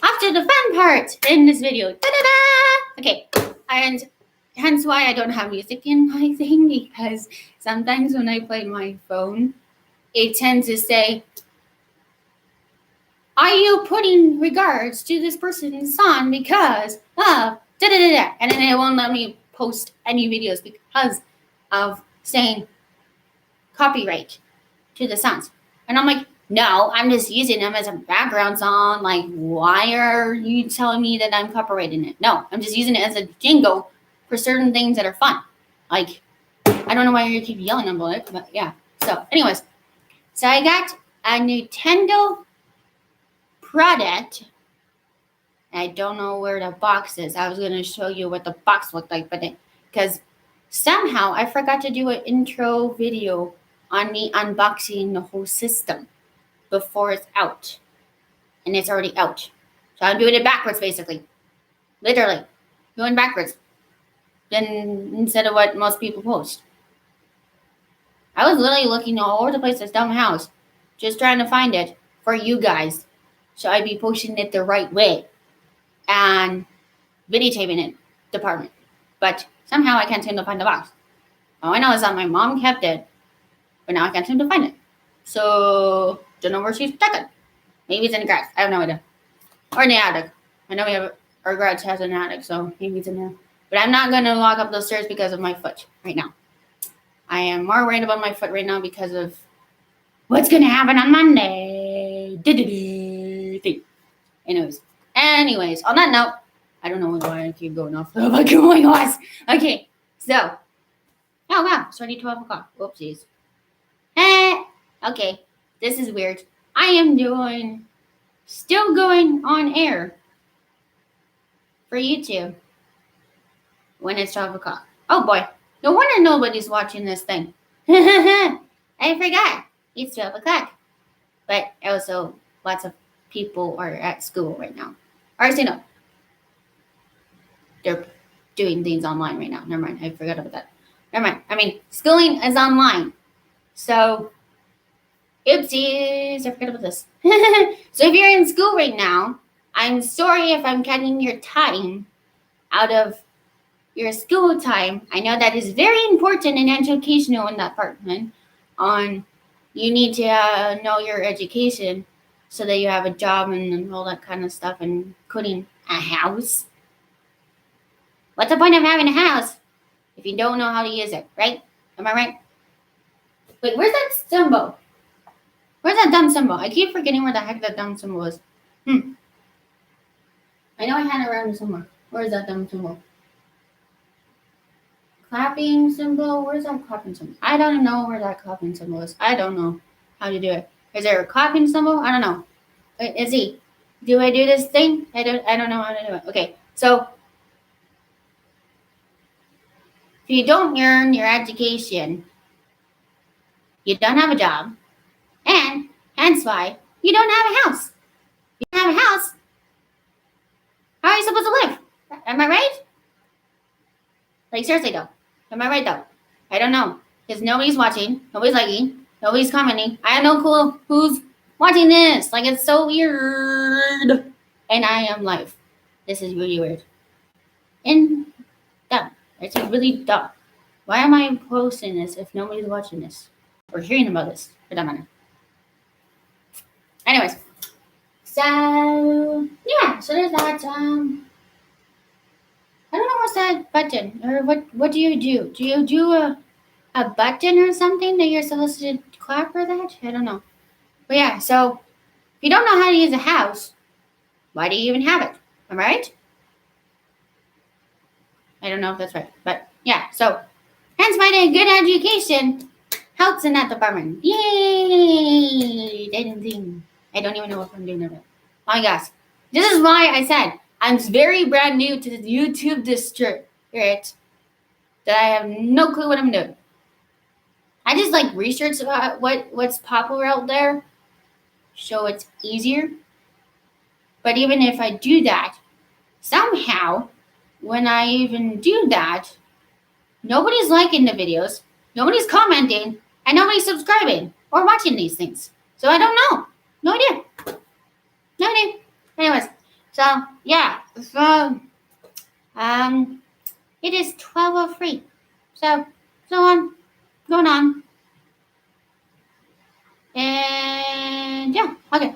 Off to the fun part in this video. Da-da-da! Okay. And hence why I don't have music in my thing, because sometimes when I play my phone, it tends to say, are you putting regards to this person's son because of da-da-da-da? And then it won't let me post any videos because of saying copyright to the songs. And I'm like, no, I'm just using them as a background song. Like, why are you telling me that I'm copyrighting it? No, I'm just using it as a jingle for certain things that are fun. Like, I don't know why you keep yelling about it, but yeah. So, anyways, so I got a Nintendo product. I don't know where the box is. I was going to show you what the box looked like, but because somehow I forgot to do an intro video on me unboxing the whole system before it's out. And it's already out. So I'm doing it backwards, basically. Literally. Going backwards. Then instead of what most people post. I was literally looking all over the place this dumb house. Just trying to find it for you guys. So I'd be posting it the right way. And videotaping it department. But somehow I can't seem to find the box. All I know is that my mom kept it. But now I can't seem to find it. So, don't know where she stuck it. Maybe it's in the garage. I have no idea. Or in the attic. I know our garage has an attic, so maybe it's in there. But I'm not going to walk up those stairs because of my foot right now. I am more worried about my foot right now because of what's going to happen on Monday. Anyways, on that note, I don't know why I keep going off the fucking voice. Okay, so. Oh, wow. It's already 12 o'clock. Whoopsies. Okay, this is weird. I am doing still going on air for YouTube when it's 12 o'clock. Oh boy, no wonder nobody's watching this thing. I forgot. It's 12 o'clock. But also, lots of people are at school right now. Or actually, no. They're doing things online right now. Never mind. I forgot about that. Never mind. I mean, schooling is online. So, oopsies. I forgot about this. So, if you're in school right now, I'm sorry if I'm cutting your time out of your school time. I know that is very important and educational in that department. You need to know your education so that you have a job and all that kind of stuff, including a house. What's the point of having a house if you don't know how to use it, right? Am I right? Wait, where's that symbol? Where's that dumb symbol? I keep forgetting where the heck that dumb symbol is. I know I had it around somewhere. Where is that dumb symbol? Clapping symbol? Where's that clapping symbol? I don't know where that clapping symbol is. I don't know how to do it. Is there a clapping symbol? I don't know. Is he? Do I do this thing? I don't know how to do it. Okay, so if you don't earn your education, you don't have a job, and hence why you don't have a house. You don't have a house. How are you supposed to live? Am I right? Like seriously though, am I right though? I don't know because nobody's watching, nobody's liking, nobody's commenting. I have no clue who's watching this. Like it's so weird, and I am live. This is really weird and dumb. It's really dumb. Why am I posting this if nobody's watching this or hearing about this? For that matter. Anyways, so yeah, so there's that. I don't know what's that button or what do you do? Do you do a button or something that you're supposed to clap for that? I don't know. But yeah, so if you don't know how to use a house, why do you even have it? Am I right? I don't know if that's right, but yeah, so hence why a good education helps in that department. Yay! I don't even know what I'm doing about it. Oh my gosh. This is why I said I'm very brand new to the YouTube district, that I have no clue what I'm doing. I just like research about what's popular out there, so it's easier. But even if I do that, somehow, when I even do that, nobody's liking the videos, nobody's commenting, and nobody's subscribing or watching these things. So I don't know. No idea. No idea. Anyways, so yeah, so it is 12:03. So on, going on. And yeah, okay.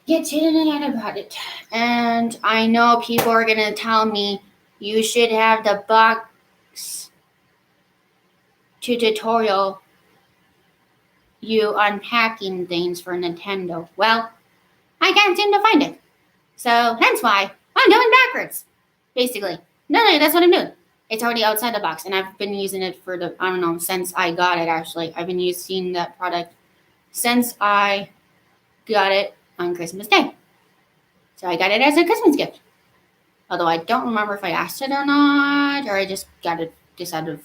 Get to the end about it. And I know people are gonna tell me you should have the box tutorial you unpacking things for Nintendo. Well, I can't seem to find it. So hence why I'm doing backwards. Basically. No, that's what I'm doing. It's already outside the box, and I've been using it for since I got it actually. I've been using that product since I got it on Christmas Day. So I got it as a Christmas gift. Although I don't remember if I asked it or not, or I just got it just out of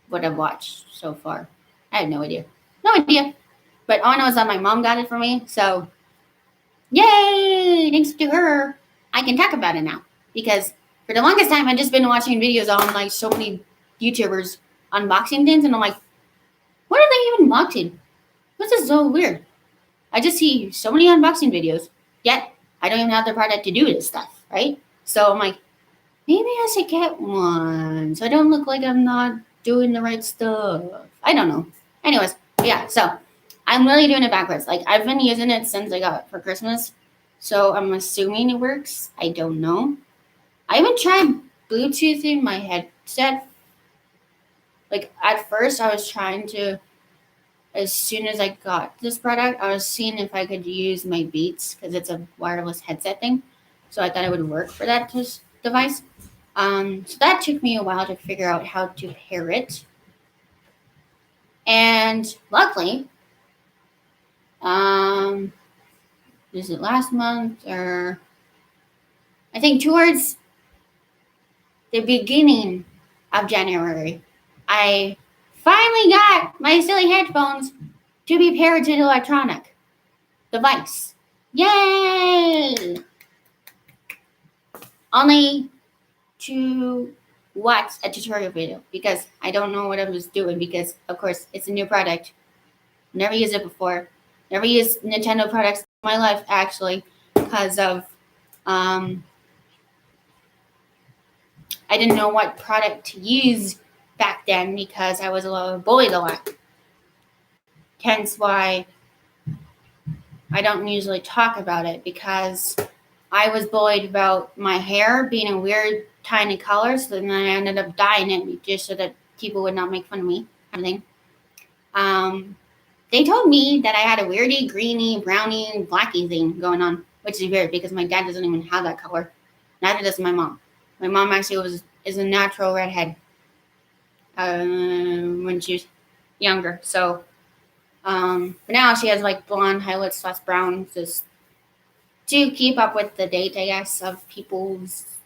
what I've watched so far. I have no idea. No idea. But all I know is that my mom got it for me, so yay! Thanks to her, I can talk about it now. Because for the longest time, I've just been watching videos on like so many YouTubers unboxing things, and I'm like, what are they even unboxing? This is so weird. I just see so many unboxing videos, yet I don't even have the product to do this stuff, right? So I'm like, maybe I should get one so I don't look like I'm not doing the right stuff. I don't know. Anyways, yeah, so I'm really doing it backwards. Like, I've been using it since I got it for Christmas, so I'm assuming it works. I don't know. I even tried Bluetoothing my headset. Like, at first, I was trying to, as soon as I got this product, I was seeing if I could use my Beats, because it's a wireless headset thing. So I thought it would work for that device. So that took me a while to figure out how to pair it. And luckily, is it last month or I think towards the beginning of January, I finally got my silly headphones to be paired to the electronic device. Yay! Only to watch a tutorial video because I don't know what I was doing because, of course, it's a new product. Never used it before. Never used Nintendo products in my life, actually, because of I didn't know what product to use back then because I was bullied a lot. Hence why I don't usually talk about it because I was bullied about my hair being a weird tiny color, so then I ended up dyeing it just so that people would not make fun of me. Everything. They told me that I had a weirdy, greeny, browny, blacky thing going on, which is weird because my dad doesn't even have that color. Neither does my mom. My mom actually is a natural redhead when she was younger. So, but now she has like blonde highlights / brown, just to keep up with the date, I guess, of people's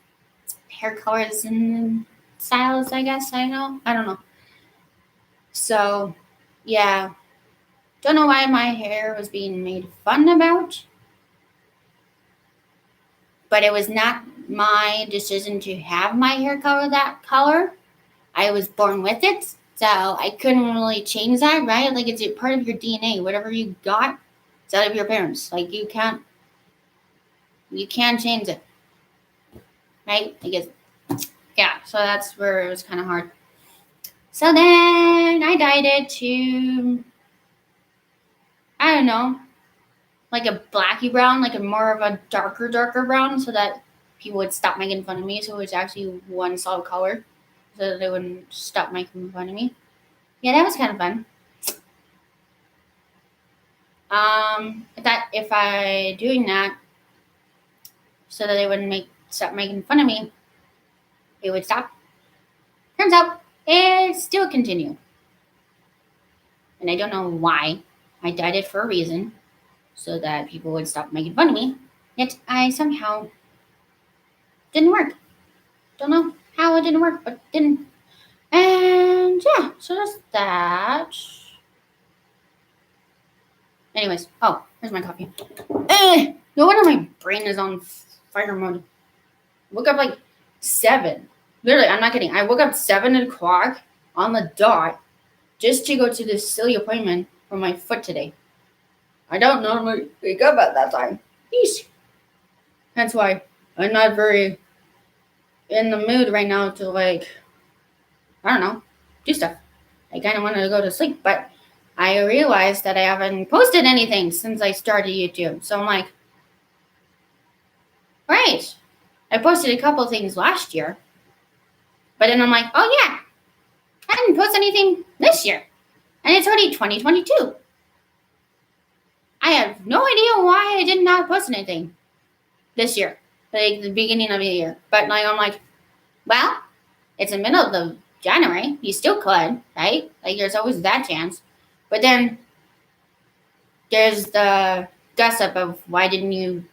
hair colors and styles. I guess I don't know. So, yeah, don't know why my hair was being made fun about, but it was not my decision to have my hair color that color. I was born with it, so I couldn't really change that, right? Like it's part of your DNA. Whatever you got, it's out of your parents. Like you can't change it, right? I guess, yeah. So that's where it was kind of hard. So then I dyed it to, I don't know, like a blacky brown, like a more of a darker brown, so that people would stop making fun of me. So it was actually one solid color, so that they wouldn't stop making fun of me. Yeah, that was kind of fun. That if I doing that, so that they wouldn't stop making fun of me, it would stop. Turns out it still continued, and I don't know why. I dyed it for a reason, so that people would stop making fun of me. Yet I somehow didn't work. Don't know how it didn't work, but it didn't. And yeah, so that's that. Anyways, oh, here's my coffee. No wonder my brain is on fire mode. Woke up like 7. Literally, I'm not kidding. I woke up 7 o'clock on the dot just to go to this silly appointment for my foot today. I don't normally wake up at that time. Yeesh. That's why I'm not very in the mood right now to like, I don't know, do stuff. I kind of wanted to go to sleep, but I realized that I haven't posted anything since I started YouTube. So I'm like, right. I posted a couple things last year, but then I'm like, oh yeah, I didn't post anything this year, and it's already 2022. I have no idea why I did not post anything this year, like the beginning of the year. But like I'm like, well, it's the middle of the January. You still could, right? Like there's always that chance. But then there's the gossip of why didn't you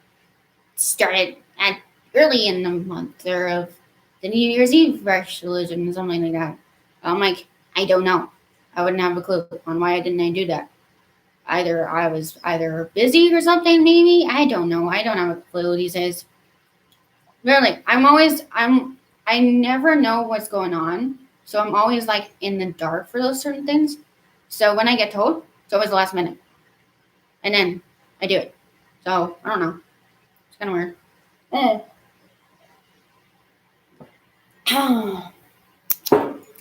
start it at early in the month or of the New Year's Eve resolution or something like that. I'm like, I don't know. I wouldn't have a clue on why didn't I do that. Either I was busy or something, maybe. I don't know. I don't have a clue these days. Really, I never know what's going on. So I'm always like in the dark for those certain things. So when I get told, it's always the last minute. And then I do it. So I don't know. It's kind of weird.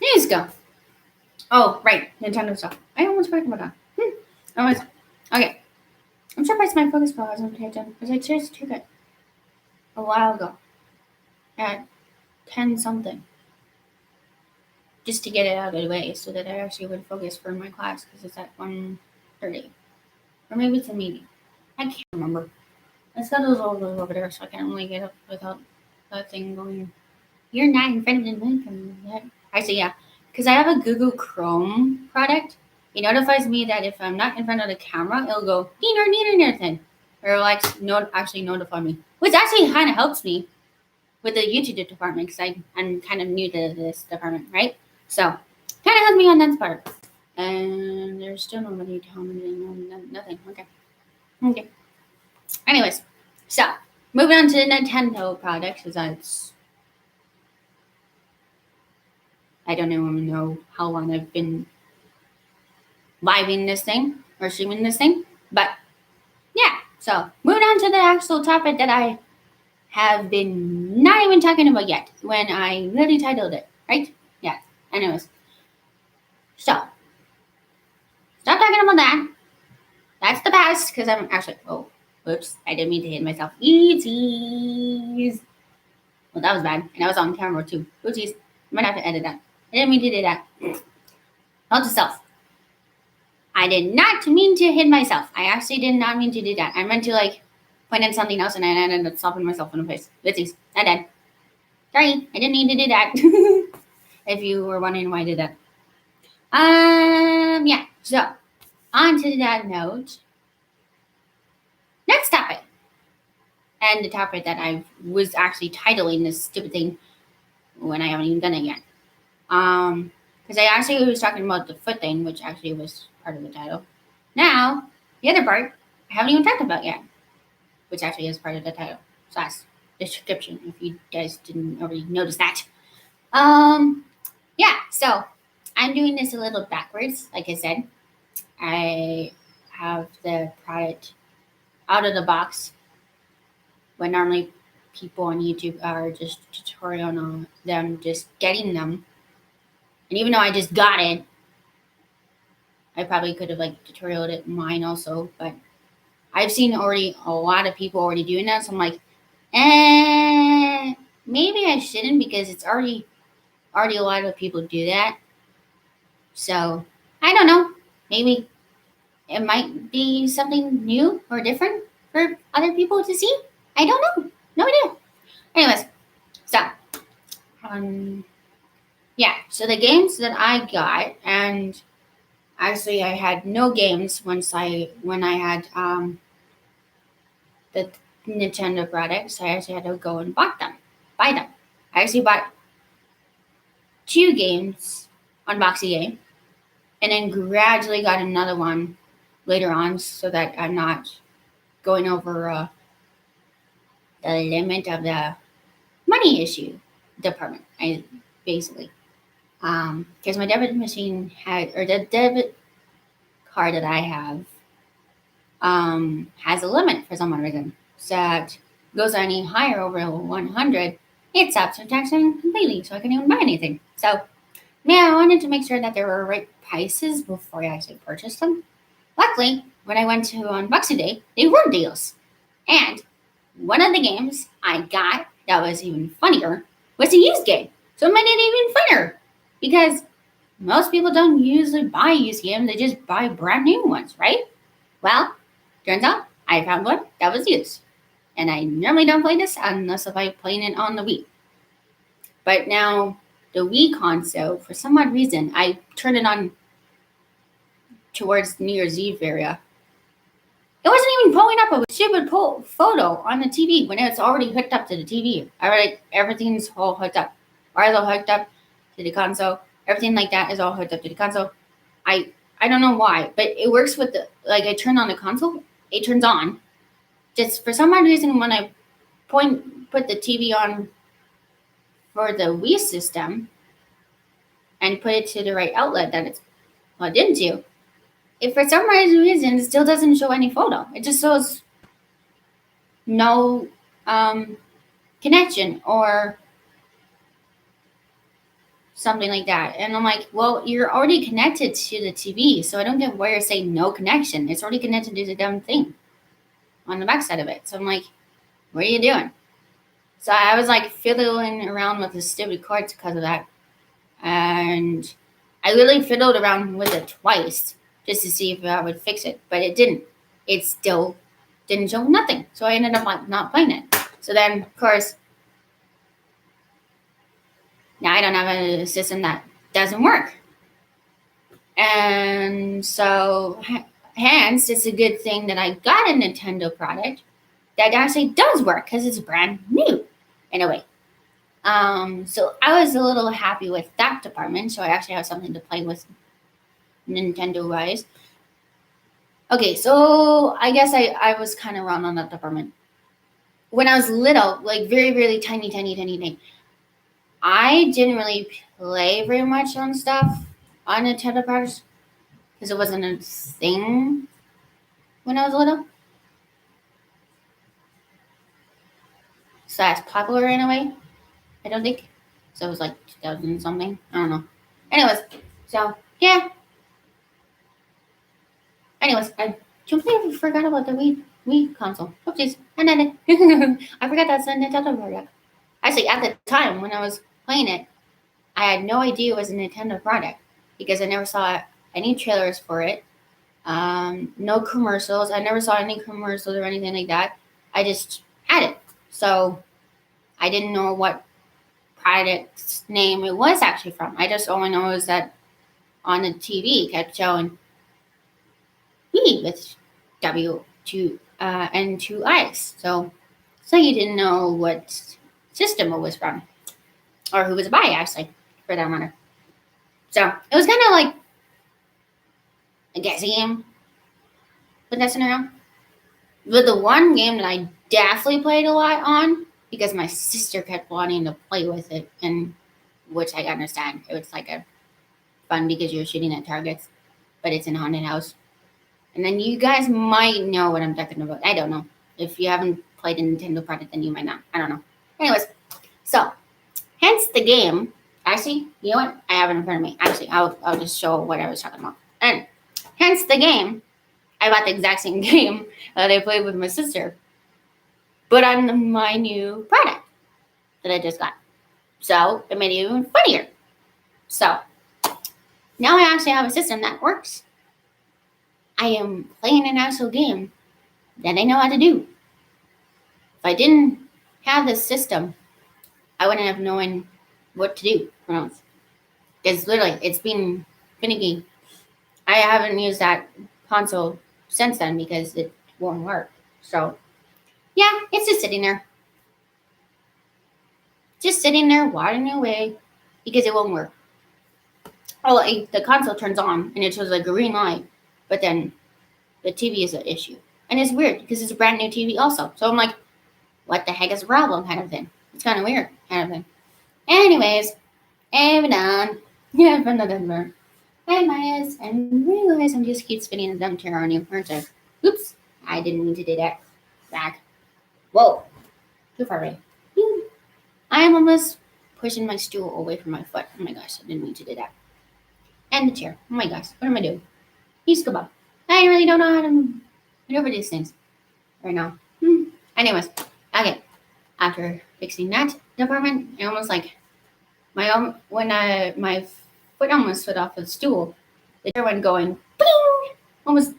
Let's go. Oh, right. Nintendo stuff. I almost forgot about that. Okay. I'm surprised my focus ball hasn't been taken because I just took it a while ago at 10 something. Just to get it out of the way so that I actually would focus for my class because it's at 1:30. Or maybe it's a meeting. I can't remember. I got those all over there, so I can't really get up without that thing going. You're not in front of the mic yet. Actually, yeah. Because I have a Google Chrome product. It notifies me that if I'm not in front of the camera, it'll go neater thing. or like actually notify me, which actually kind of helps me with the YouTube department because I'm kind of new to this department, right? So kind of helps me on that part. And there's still nobody commenting on nothing. Okay. Anyways, so moving on to the Nintendo products, because I don't even know how long I've been living this thing or streaming this thing, but yeah. So moving on to the actual topic that I have been not even talking about yet when I really titled it, right? Yeah. Anyways, so stop talking about that. That's the past because I'm actually. Oh, whoops! I didn't mean to hit myself. Oopsies. Well, that was bad, and I was on camera too. Oopsies. I might have to edit that. I didn't mean to do that. Note to self. I did not mean to hit myself. I actually did not mean to do that. I meant to like point at something else, and I ended up stopping myself in the face. Oopsies. I did. Sorry, I didn't mean to do that. If you were wondering why I did that. Yeah. So on to that note. Next topic. And the topic that I was actually titling this stupid thing when I haven't even done it yet. Because I actually was talking about the foot thing, which actually was part of the title. Now, the other part I haven't even talked about yet, which actually is part of the title / description. If you guys didn't already notice that. Yeah. So I'm doing this a little backwards. Like I said, I have the product out of the box when normally people on YouTube are just tutorial on them just getting them. And even though I just got it, I probably could have like tutorialed it mine also, but I've seen already a lot of people already doing that, so I'm like, maybe I shouldn't because it's already a lot of people do that. So I don't know. Maybe it might be something new or different for other people to see. I don't know. No idea. Anyways, so yeah. So the games that I got, and actually I had no games when I had the Nintendo products. I actually had to go and buy them. I actually bought 2 games on Boxy Game, and then gradually got another one later on, so that I'm not going over the limit of the money issue department. I basically, because my debit machine the debit card that I have has a limit for some reason. So that goes any higher over 100, it stops subtracting completely, so I couldn't even buy anything. So, I wanted to make sure that there were right prices before I actually purchased them. Luckily, when I went to Unboxing Day, they were deals. And one of the games I got that was even funnier was a used game. So it made it even funnier because most people don't usually buy used games, they just buy brand new ones, right? Well, turns out I found one that was used. And I normally don't play this unless if I'm playing it on the Wii. But now the Wii console, for some odd reason, I turned it on towards New Year's Eve area. It wasn't even pulling up a stupid photo on the TV when it's already hooked up to the TV. Everything's all hooked up. Wires all hooked up to the console. Everything like that is all hooked up to the console. I don't know why, but it works with I turn on the console, it turns on. Just for some odd reason, when I put the TV on for the Wii system and put it to the right outlet that it's plugged into, if for some reason it still doesn't show any photo, it just shows no connection or something like that. And I'm like, well, you're already connected to the TV, so I don't get why you're saying no connection. It's already connected to the dumb thing on the backside of it. So I'm like, what are you doing? So I was like fiddling around with the stupid cords because of that. And I literally fiddled around with it twice just to see if I would fix it, but it didn't. It still didn't show nothing. So I ended up not playing it. So then, of course, now I don't have a system that doesn't work. And so hence, it's a good thing that I got a Nintendo product that actually does work because it's brand new in a way. So I was a little happy with that department. So I actually have something to play with Nintendo-wise. Okay, so I guess I was kind of wrong on that department. When I was little, like very, very tiny, I didn't really play very much on stuff on Nintendo products because it wasn't a thing when I was little. So that's popular in a way, I don't think. So it was like 2000 something. I don't know. Anyways, so yeah. Anyways, I completely forgot about the Wii console. Oopsies. I forgot that's a Nintendo product. Actually, at the time when I was playing it, I had no idea it was a Nintendo product because I never saw any trailers for it. No commercials. I never saw any commercials or anything like that. I just had it. So I didn't know what product's name it was actually from. I just only know is that on the TV kept showing Wii with W2 and two I's. So you didn't know what system it was from or who was by actually for that matter. So it was kind of like a guessing game with that scenario. But the one game that I definitely played a lot on because my sister kept wanting to play with it, and which I understand. It was like a fun because you're shooting at targets, but it's in a haunted house. And then you guys might know what I'm talking about. I don't know. If you haven't played a Nintendo product, then you might not. I don't know. Anyways, so hence the game. Actually, you know what? I have it in front of me. Actually, I'll just show what I was talking about. And hence the game. I bought the exact same game that I played with my sister, but on my new product that I just got. So it made it even funnier. So now I actually have a system that works. I am playing an actual game that I know how to do. If I didn't have this system, I wouldn't have known what to do for once. Because literally, it's been finicky. I haven't used that console since then because it won't work. So, yeah, it's just sitting there. Just sitting there, watering away because it won't work. Oh, the console turns on and it shows like a green light, but then the TV is an issue. And it's weird because it's a brand new TV also. So I'm like, what the heck is the problem kind of thing? It's kind of weird kind of thing. Anyways, moving on. Yeah, from the Denver. Hi, Myas. And realize I'm just keep spinning the dumb chair on you, aren't I? Oops. I didn't mean to do that. Back. Whoa. Too far away. I am almost pushing my stool away from my foot. Oh my gosh, I didn't mean to do that. And the chair. Oh my gosh, what am I doing? He's kebab. I really don't know how to maneuver these things right now. Anyways, okay. After fixing that department, I almost like my foot almost slid off the stool. The chair went going, bing! Almost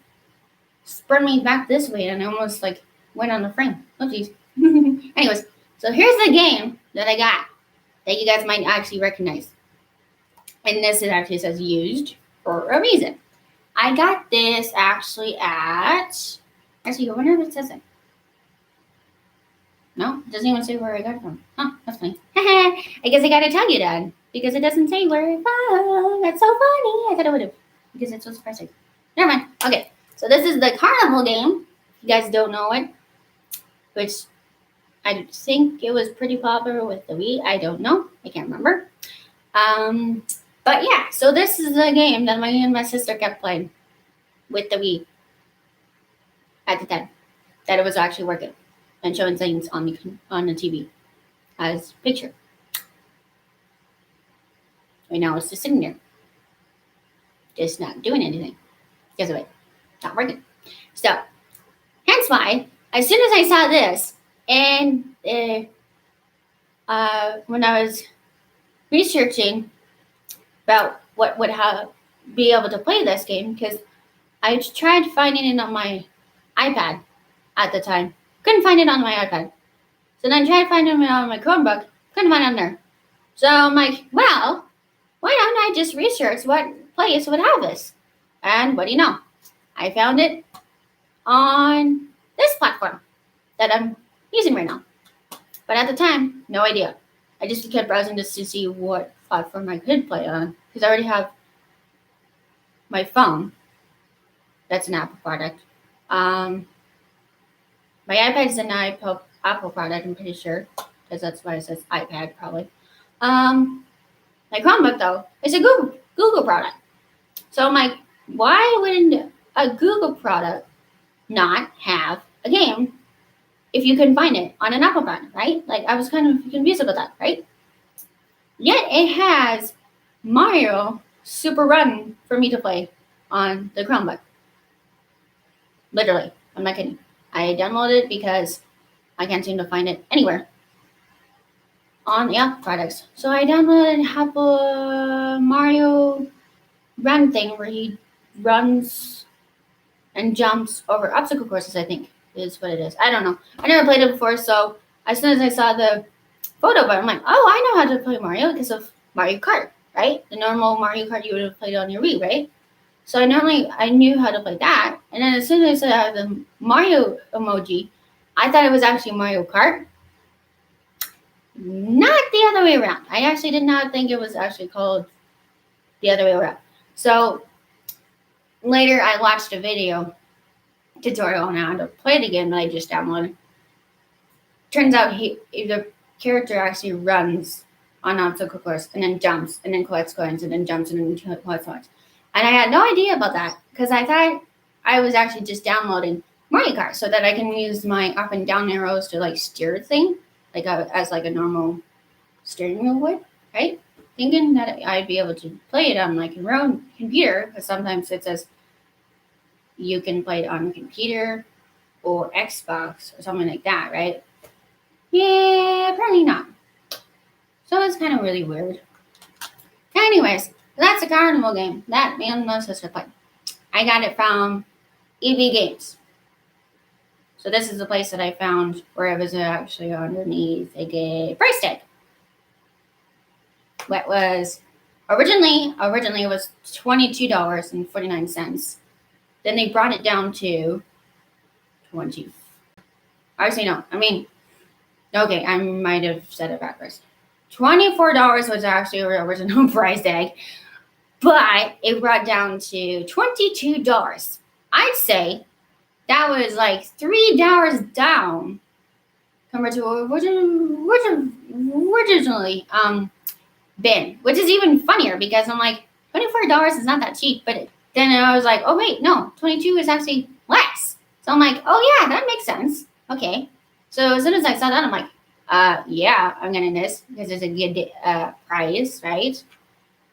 spun me back this way, and I almost like went on the frame. Oh geez. Anyways, so here's the game that I got that you guys might actually recognize. And this actually says used for a reason. I got this actually at... Actually, I wonder if it says it. No, it doesn't even say where I got it from. Huh, that's funny. I guess I gotta tell you that. Because it doesn't say where it's from. That's so funny. I thought it would have. Because it's so surprising. Never mind. Okay, so this is the carnival game. If you guys don't know it. Which I think it was pretty popular with the Wii. I don't know. I can't remember. But yeah, so this is a game that me and my sister kept playing with the Wii at the time. That it was actually working and showing things on the TV as picture. Right now it's just sitting there. Just not doing anything. Because of it. Not working. So, hence why, as soon as I saw this, and when I was researching about what would be able to play this game, because I tried finding it on my iPad at the time. Couldn't find it on my iPad. So then I tried finding it on my Chromebook. Couldn't find it on there. So I'm like, well, why don't I just research what place would have this? And what do you know? I found it on this platform that I'm using right now. But at the time, no idea. I just kept browsing just to see what platform I could play on because I already have my phone. That's an Apple product. My iPad is an Apple product, I'm pretty sure, because that's why it says iPad probably. My Chromebook though is a Google product. So I'm like, why wouldn't a Google product not have a game if you couldn't find it on an Apple product, right? Like I was kind of confused about that, right? Yet it has Mario Super Run for me to play on the Chromebook. Literally, I'm not kidding. I downloaded it because I can't seem to find it anywhere on the Apple products. So I downloaded Apple Mario Run thing where he runs and jumps over obstacle courses, I think is what it is. I don't know. I never played it before, so as soon as I saw the photo of it, I'm like, oh, I know how to play Mario because of Mario Kart, right? The normal Mario Kart you would have played on your Wii, right? So I knew how to play that. And then as soon as I saw the Mario emoji, I thought it was actually Mario Kart. Not the other way around. I actually did not think it was actually called the other way around. So later I watched a video tutorial on how to play the game that I just downloaded. Turns out the character actually runs on an obstacle course and then jumps and then collects coins and then jumps and then collects coins. And I had no idea about that because I thought I was actually just downloading Mario Kart so that I can use my up and down arrows to like steer the thing like as like a normal steering wheel would, right? Thinking that I'd be able to play it on like your own computer because sometimes it says you can play it on a computer or Xbox or something like that, right? Yeah, apparently not. So it's kind of really weird. Anyways, that's a carnival game that me and my sister played. I got it from EB Games. So this is the place that I found where it was actually underneath a price tag. What was originally it was $22.49. Then they brought it down to 20. Actually, no. Okay, I might have said it backwards. $24 was actually the original price tag, but it brought down to $22. I'd say that was like $3 down compared to originally been, which is even funnier because I'm like, $24 is not that cheap, but then I was like, oh wait, no, 22 is actually less. So I'm like, oh yeah, that makes sense. Okay. So as soon as I saw that, I'm like, yeah, I'm getting this because it's a good price, right?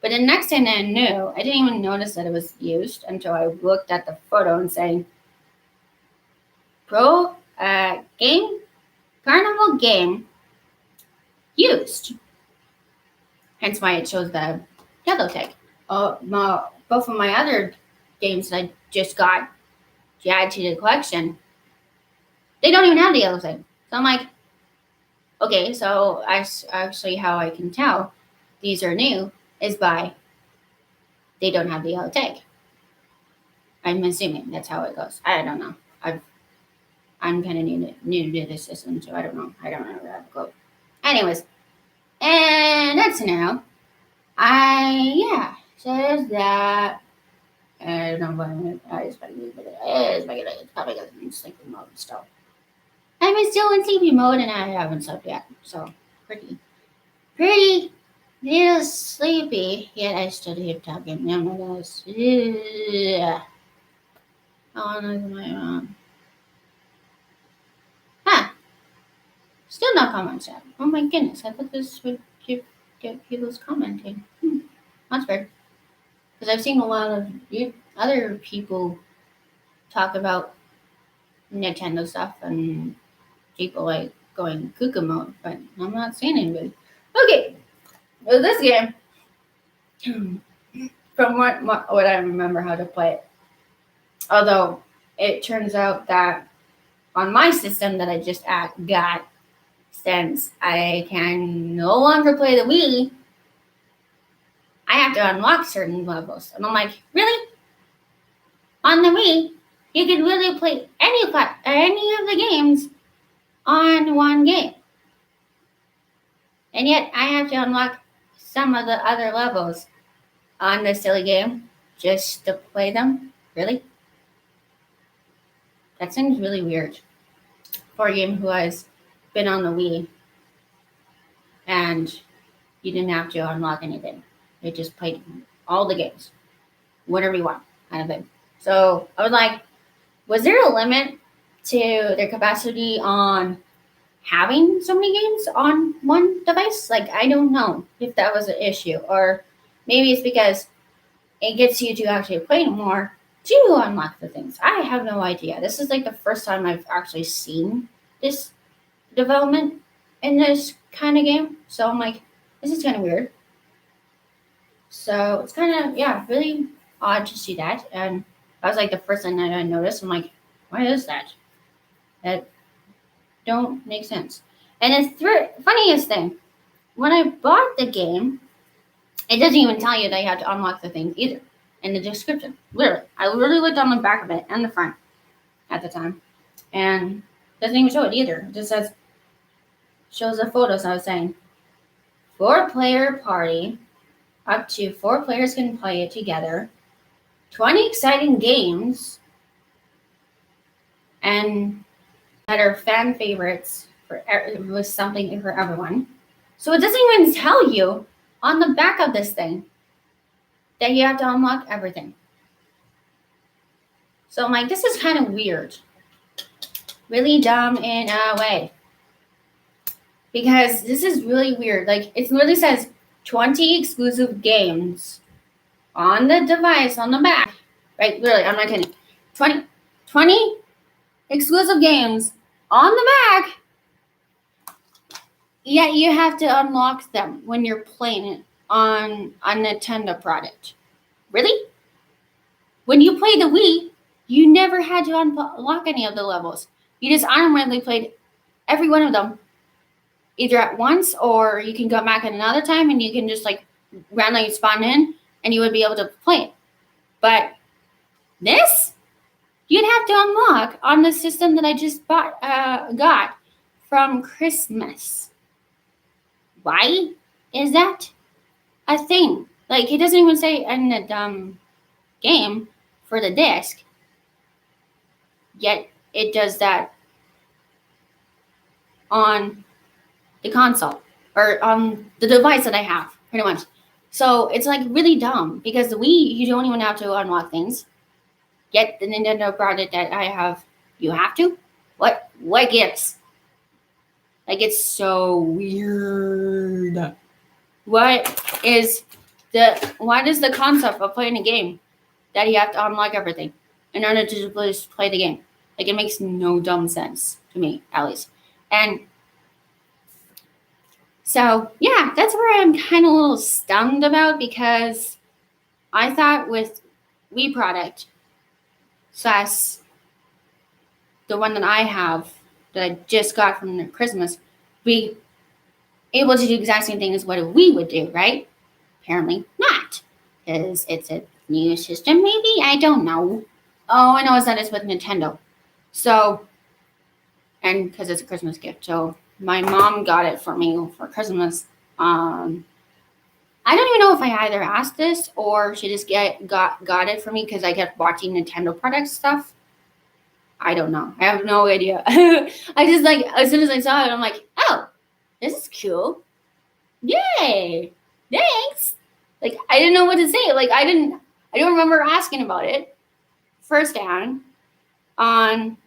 But the next thing I knew, I didn't even notice that it was used until I looked at the photo and saying, Carnival game used. Hence why it shows the yellow tag. Both of my other games that I just got to add to the collection, they don't even have the yellow tag. So I'm like, okay, so actually how I can tell these are new is by they don't have the yellow tag. I'm assuming that's how it goes. I don't know. I'm kind of new to this system, so I don't know. I don't know where that goes. Anyways, and that's now. So there's that. I don't know what it's probably because I'm in sleepy mode still. I'm still in sleepy mode and I haven't slept yet. So pretty little sleepy. Yet I still keep talking. Oh my gosh. Yeah. Oh, look at my mom. Still no comments yet. Oh my goodness. I thought this would get people's commenting. That's weird. Because I've seen a lot of other people talk about Nintendo stuff and people like going cuckoo mode, but I'm not seeing anybody. Okay, well, this game, from what I remember how to play it, although it turns out that on my system that I just got, since I can no longer play the Wii, I have to unlock certain levels. And I'm like, really? On the Wii, You can really play any of the games on one game. And yet I have to unlock some of the other levels on this silly game just to play them? Really? That seems really weird for a game who has been on the Wii and you didn't have to unlock anything. You just played all the games, whatever you want, kind of thing. So I was like, was there a limit to their capacity on having so many games on one device? Like, I don't know if that was an issue, or maybe it's because it gets you to actually play more to unlock the things. I have no idea. This is like the first time I've actually seen this development in this kind of game. So I'm like, this is kind of weird. So it's kind of, yeah, really odd to see that. And that was like the first thing that I noticed. I'm like, why is that? That don't make sense. And the funniest thing, when I bought the game, it doesn't even tell you that you have to unlock the things either in the description. Literally. I literally looked on the back of it and the front at the time. And it doesn't even show it either. It just shows the photos I was saying. 4-player party. Up to 4 players can play it together. 20 exciting games. And that are fan favorites with something for everyone. So it doesn't even tell you on the back of this thing that you have to unlock everything. So I'm like, this is kind of weird. Really dumb in a way. Because this is really weird. Like, it literally says 20 exclusive games on the device on the back. Right? Literally, I'm not kidding. 20 exclusive games on the back. Yet you have to unlock them when you're playing it on a Nintendo product. Really? When you play the Wii, you never had to unlock any of the levels. You just automatically played every one of them, either at once or you can go back at another time and you can just like randomly spawn in and you would be able to play it. But this, you'd have to unlock on the system that I just got from Christmas. Why is that a thing? Like, it doesn't even say in the game for the disc, yet it does that on the console or on the device that I have, pretty much. So it's like really dumb because the Wii, you don't even have to unlock things. Yet the Nintendo product that I have, you have to. What gives? Like, it's so weird. What is the concept of playing a game that you have to unlock everything in order to just play the game? Like, it makes no dumb sense to me, at least. And so, yeah, that's where I'm kind of a little stunned about, because I thought with Wii product, / the one that I have, that I just got from Christmas, be able to do the exact same thing as what a Wii would do, right? Apparently not, because it's a new system, maybe? I don't know. All I know is that it's with Nintendo. So, and because it's a Christmas gift. So my mom got it for me for Christmas. I don't even know if I either asked this or she just got it for me because I kept watching Nintendo product stuff. I don't know. I have no idea. I just, like, as soon as I saw it, I'm like, oh, this is cool. Yay. Thanks. Like, I didn't know what to say. Like, I don't remember asking about it firsthand on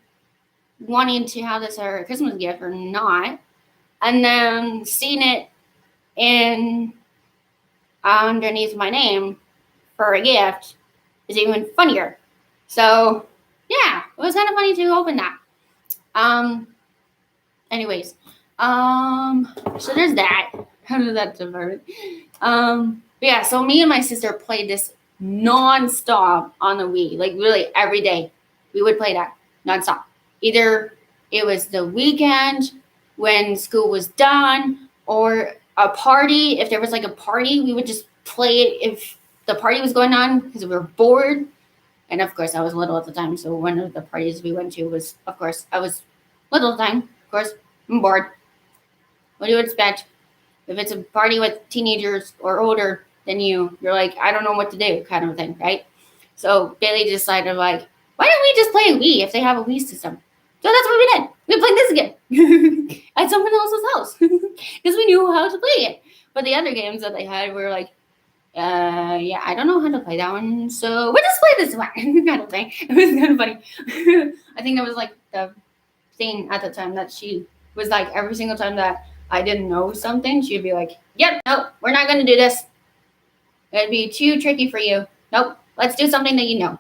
wanting to have this as a Christmas gift or not. And then seeing it in underneath my name for a gift is even funnier. So, yeah, it was kind of funny to open that. Anyways, so there's that. How did that divert? Yeah, so me and my sister played this non-stop on the Wii, like really every day. We would play that non-stop. Either it was the weekend when school was done, or a party. If there was like a party, we would just play it if the party was going on because we were bored. And of course, I was little at the time, so one of the parties we went to was, of course, I was little at the time. Of course, I'm bored. What do you expect? If it's a party with teenagers or older than you're like, I don't know what to do, kind of thing, right? So Bailey decided, like, why don't we just play a Wii if they have a Wii system? So that's what we did. We played this again at someone else's house because we knew how to play it. But the other games that they had were like, yeah, I don't know how to play that one, so we'll just play this one kind of thing. It was kind of funny. I think it was like the thing at the time that she was like, every single time that I didn't know something, she'd be like, yep, nope, we're not going to do this. It'd be too tricky for you. Nope, let's do something that you know.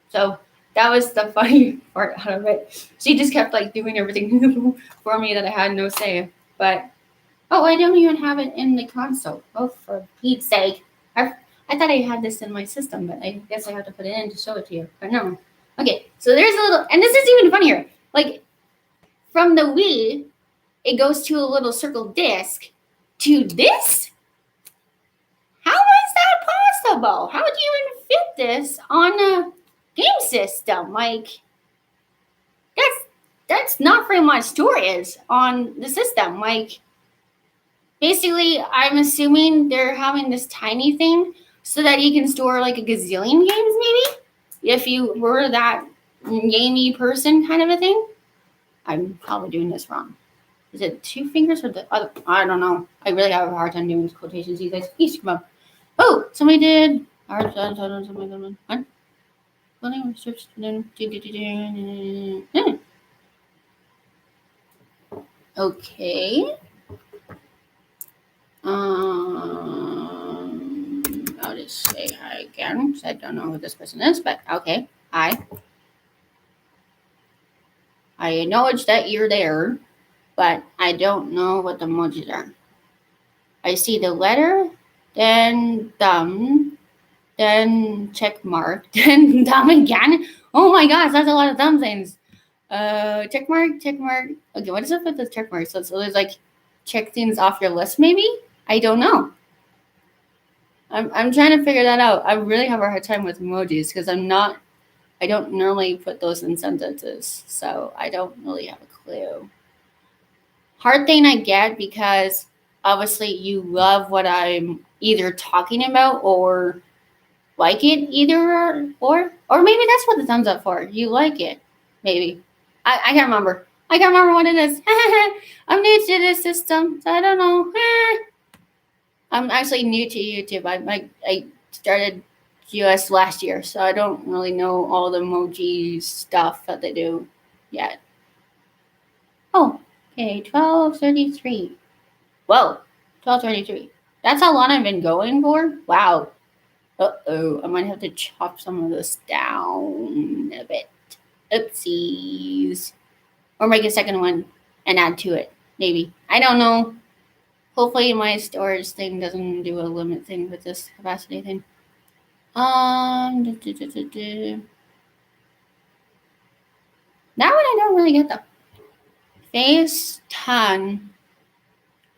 So that was the funny part out of it. She just kept like doing everything for me that I had no say. But, oh, I don't even have it in the console. Oh, for Pete's sake. I thought I had this in my system, but I guess I have to put it in to show it to you. But no. Okay, so there's a little, and this is even funnier. Like, from the Wii, it goes to a little circle disc to this? How is that possible? How would you even fit this on a game system? Like, that's not very much storage on the system. Like, basically, I'm assuming they're having this tiny thing so that you can store like a gazillion games, maybe? If you were that gamey person kind of a thing. I'm probably doing this wrong. Is it two fingers or the other? I don't know. I really have a hard time doing quotations. You guys, please come up. Oh, somebody did. Okay. I'll just say hi again. I don't know who this person is, but okay. Hi. I acknowledge that you're there, but I don't know what the emojis are. I see the letter, then thumb, then check mark, then thumb again. Oh my gosh, that's a lot of thumb things. Check mark. Okay, what is up with the check mark? So there's like check things off your list, maybe? I don't know. I'm trying to figure that out. I really have a hard time with emojis because I don't normally put those in sentences, so I don't really have a clue. Hard thing I get because obviously you love what I'm either talking about or like it either or maybe that's what the thumbs up for. You like it, maybe. I can't remember. I can't remember what it is. I'm new to this system, so I don't know. I'm actually new to YouTube. I started US last year, so I don't really know all the emoji stuff that they do yet. Oh, okay, 12:33. Whoa, 12:33. That's how long I've been going for? Wow. Uh-oh, I might have to chop some of this down a bit. Oopsies. Or make a second one and add to it, maybe. I don't know. Hopefully my storage thing doesn't do a limit thing with this capacity thing. That one I don't really get though. Face ton.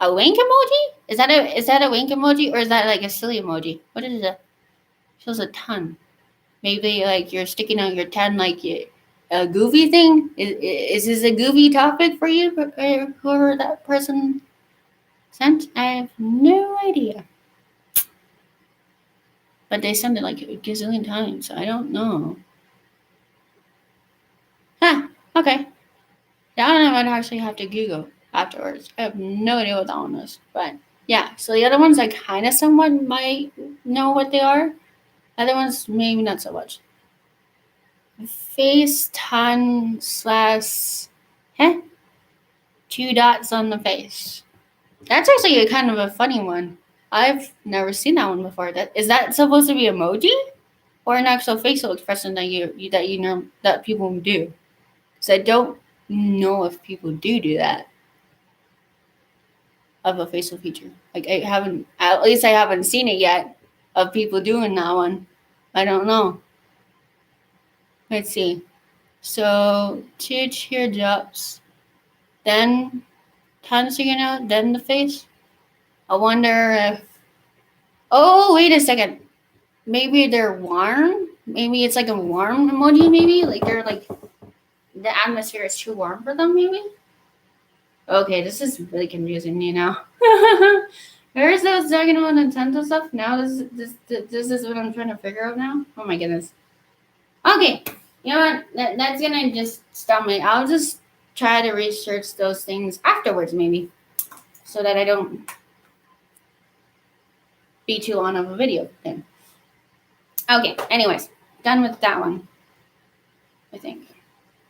A wink emoji? Is that a wink emoji or is that like a silly emoji? What is it? Shows a ton. Maybe like you're sticking out your tongue like a goofy thing. Is this a goofy topic for you? Whoever that person sent? I have no idea. But they sent it like a gazillion times, so I don't know. Okay. That one I might actually have to Google afterwards. I have no idea what that one is. But yeah, so the other ones I kind of somewhat might know what they are. Other ones maybe not so much. Face ton / 2 dots on the face. That's actually a kind of a funny one. I've never seen that one before. Is that supposed to be emoji or an actual facial expression that you know that people do? Because I don't know if people do that of a facial feature. Like at least I haven't seen it yet of people doing that one. I don't know. Let's see. So 2 teardrops, then tongue sticking out, then the face. I wonder if. Oh, wait a second. Maybe they're warm Maybe it's like a warm emoji, maybe? Like they're like, the atmosphere is too warm for them, maybe? Okay, this is really confusing me now. Where's those talking about Nintendo stuff? Now this is what I'm trying to figure out now? Oh my goodness. Okay, you know what? That's gonna just stop me. I'll just try to research those things afterwards, maybe, so that I don't be too long of a video thing. Okay, anyways, done with that one, I think.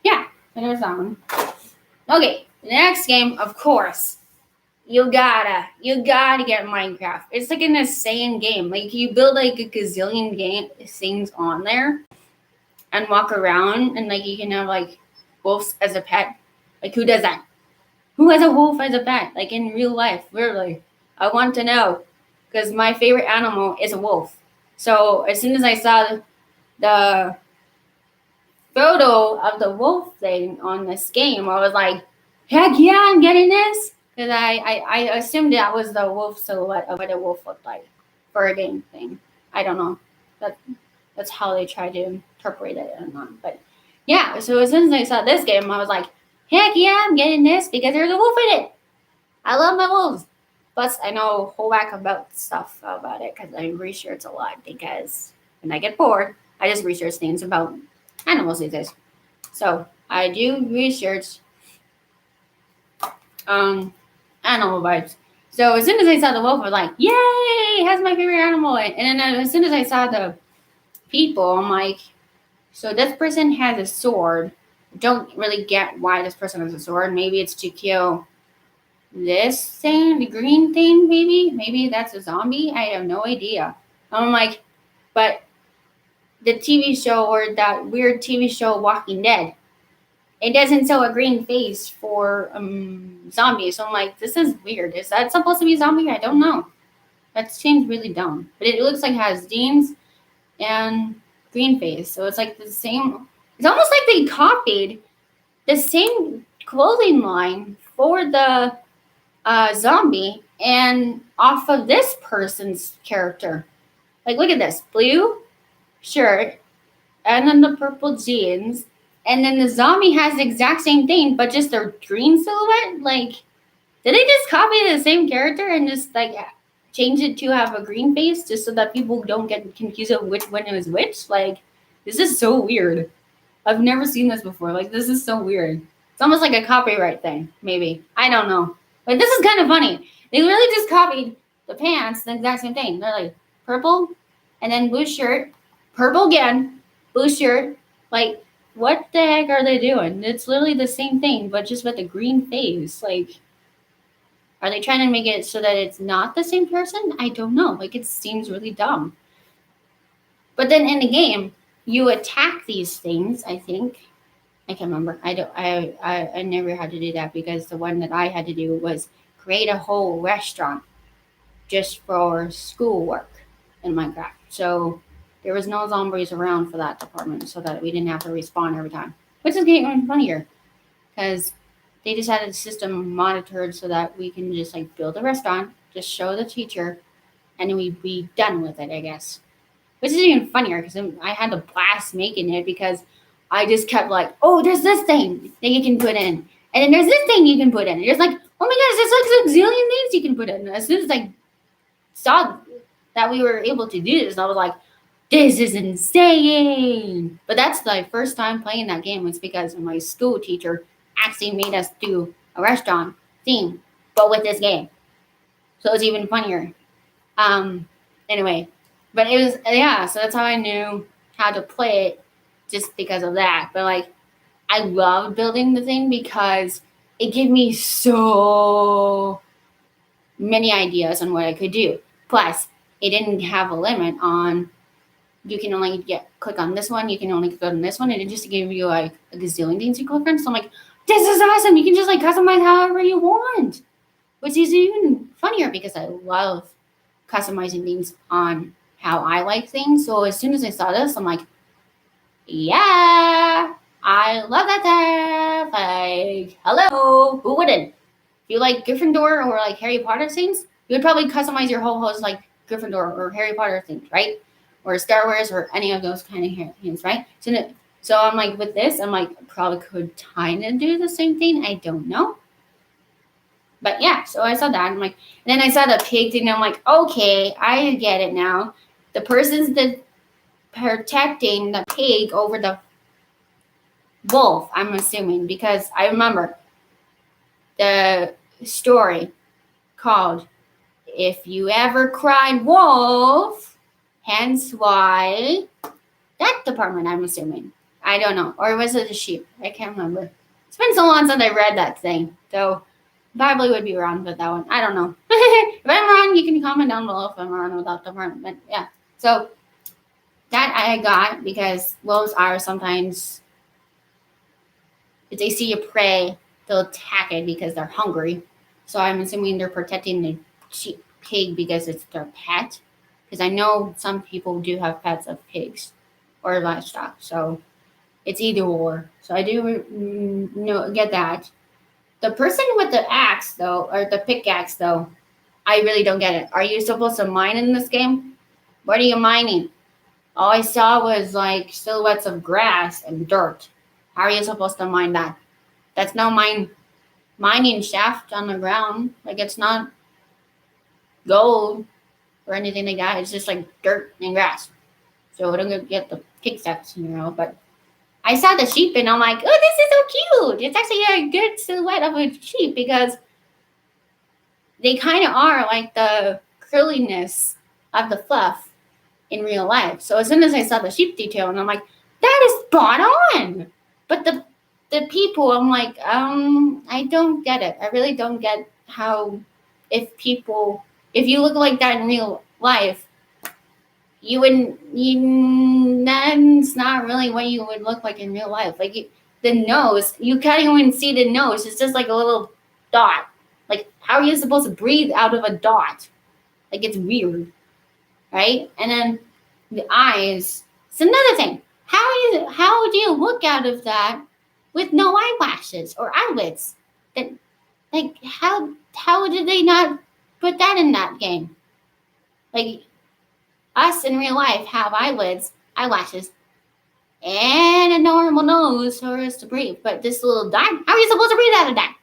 Yeah, there's that one. Okay, the next game, of course, you gotta get Minecraft. It's like an insane game. Like you build like a gazillion game things on there and walk around, and like you can have like wolves as a pet. Like who does that? Who has a wolf as a pet? Like in real life, really? I want to know because my favorite animal is a wolf. So as soon as I saw the photo of the wolf thing on this game, I was like, heck yeah, I'm getting this. Because I assumed that was the wolf silhouette of what a wolf looked like for a game thing. I don't know. That's how they try to interpret it or not. But yeah, so as soon as I saw this game, I was like, heck yeah, I'm getting this because there's a wolf in it. I love my wolves. Plus, I know a whole whack about stuff about it because I research a lot. Because when I get bored, I just research things about animals these days. So I do research animal vibes. So as soon as I saw the wolf, I was like, yay, has my favorite animal. And then as soon as I saw the people, I'm like, so this person has a sword. Don't really get why this person has a sword. Maybe it's to kill this thing, the green thing, maybe. Maybe that's a zombie. I have no idea. I'm like, but the TV show or that weird TV show Walking Dead, it doesn't show a green face for zombies. So I'm like, this is weird. Is that supposed to be a zombie? I don't know. That seems really dumb. But it looks like it has jeans and green face. So it's like the same. It's almost like they copied the same clothing line for the zombie and off of this person's character. Like, look at this blue shirt and then the purple jeans. And then the zombie has the exact same thing, but just their green silhouette. Like, did they just copy the same character and just like change it to have a green face just so that people don't get confused of which one is which? Like, this is so weird. I've never seen this before. Like, this is so weird. It's almost like a copyright thing, maybe. I don't know. But this is kind of funny. They literally just copied the pants, the exact same thing. They're like purple and then blue shirt, purple again, blue shirt. Like, what the heck are they doing? It's literally the same thing, but just with a green face. Like, are they trying to make it so that it's not the same person? I don't know. Like, it seems really dumb. But then in the game, you attack these things, I think. I can't remember. I never had to do that because the one that I had to do was create a whole restaurant just for schoolwork in Minecraft. So there was no zombies around for that department so that we didn't have to respawn every time. Which is getting funnier because they just had a system monitored so that we can just like build a restaurant, just show the teacher, and then we'd be done with it, I guess. Which is even funnier because I had a blast making it because I just kept like, oh, there's this thing that you can put in. And then there's this thing you can put in. And it's like, oh my gosh, there's like a zillion things you can put in. As soon as I saw that we were able to do this, I was like, this is insane. But that's the first time playing that game was because my school teacher actually made us do a restaurant theme, but with this game. So it's even funnier. Anyway, but it was, yeah, so that's how I knew how to play it just because of that. But like, I love building the thing because it gave me so many ideas on what I could do. Plus, it didn't have a limit on you can only click on this one, you can only click on this one, and it just gave you like a gazillion things you click on. So I'm like, this is awesome. You can just like customize however you want. Which is even funnier because I love customizing things on how I like things. So as soon as I saw this, I'm like, yeah, I love that stuff. Like, hello, who wouldn't? If you like Gryffindor or like Harry Potter things, you would probably customize your whole house like Gryffindor or Harry Potter things, right? or Star Wars or any of those kind of games, right? So I'm like, with this, I'm like, probably could kind of do the same thing. I don't know. But yeah, so I saw that. I'm like, and then I saw the pig thing. And I'm like, okay, I get it now. The person's protecting the pig over the wolf, I'm assuming, because I remember the story called If You Ever Cried Wolf, hence why that department, I'm assuming. I don't know. Or was it a sheep? I can't remember. It's been so long since I read that thing. So probably would be wrong with that one. I don't know. If I'm wrong, you can comment down below if I'm wrong with that department. But yeah. So that I got because wolves are sometimes, if they see a prey, they'll attack it because they're hungry. So I'm assuming they're protecting the sheep pig because it's their pet. Because I know some people do have pets of pigs or livestock. So it's either or. So I do get that. The person with the axe, though, or the pickaxe, though, I really don't get it. Are you supposed to mine in this game? What are you mining? All I saw was like silhouettes of grass and dirt. How are you supposed to mine that? That's no mining shaft on the ground. Like, it's not gold or anything like that. It's just like dirt and grass. So I don't get the pickaxe, but I saw the sheep and I'm like, oh, this is so cute. It's actually a good silhouette of a sheep because they kind of are like the curliness of the fluff in real life. So as soon as I saw the sheep detail, and I'm like, that is spot on. But the people, I'm like, I don't get it. I really don't get how if you look like that in real life, you wouldn't. That's not really what you would look like in real life. Like the nose, you can't even see the nose. It's just like a little dot. Like, how are you supposed to breathe out of a dot? Like, it's weird, right? And then the eyes. It's another thing. How do you look out of that with no eyelashes or eyelids? That, like, how did they not put that in that game? Like, us in real life have eyelids, eyelashes, and a normal nose for us to breathe. But this little dot, how are you supposed to breathe out of that?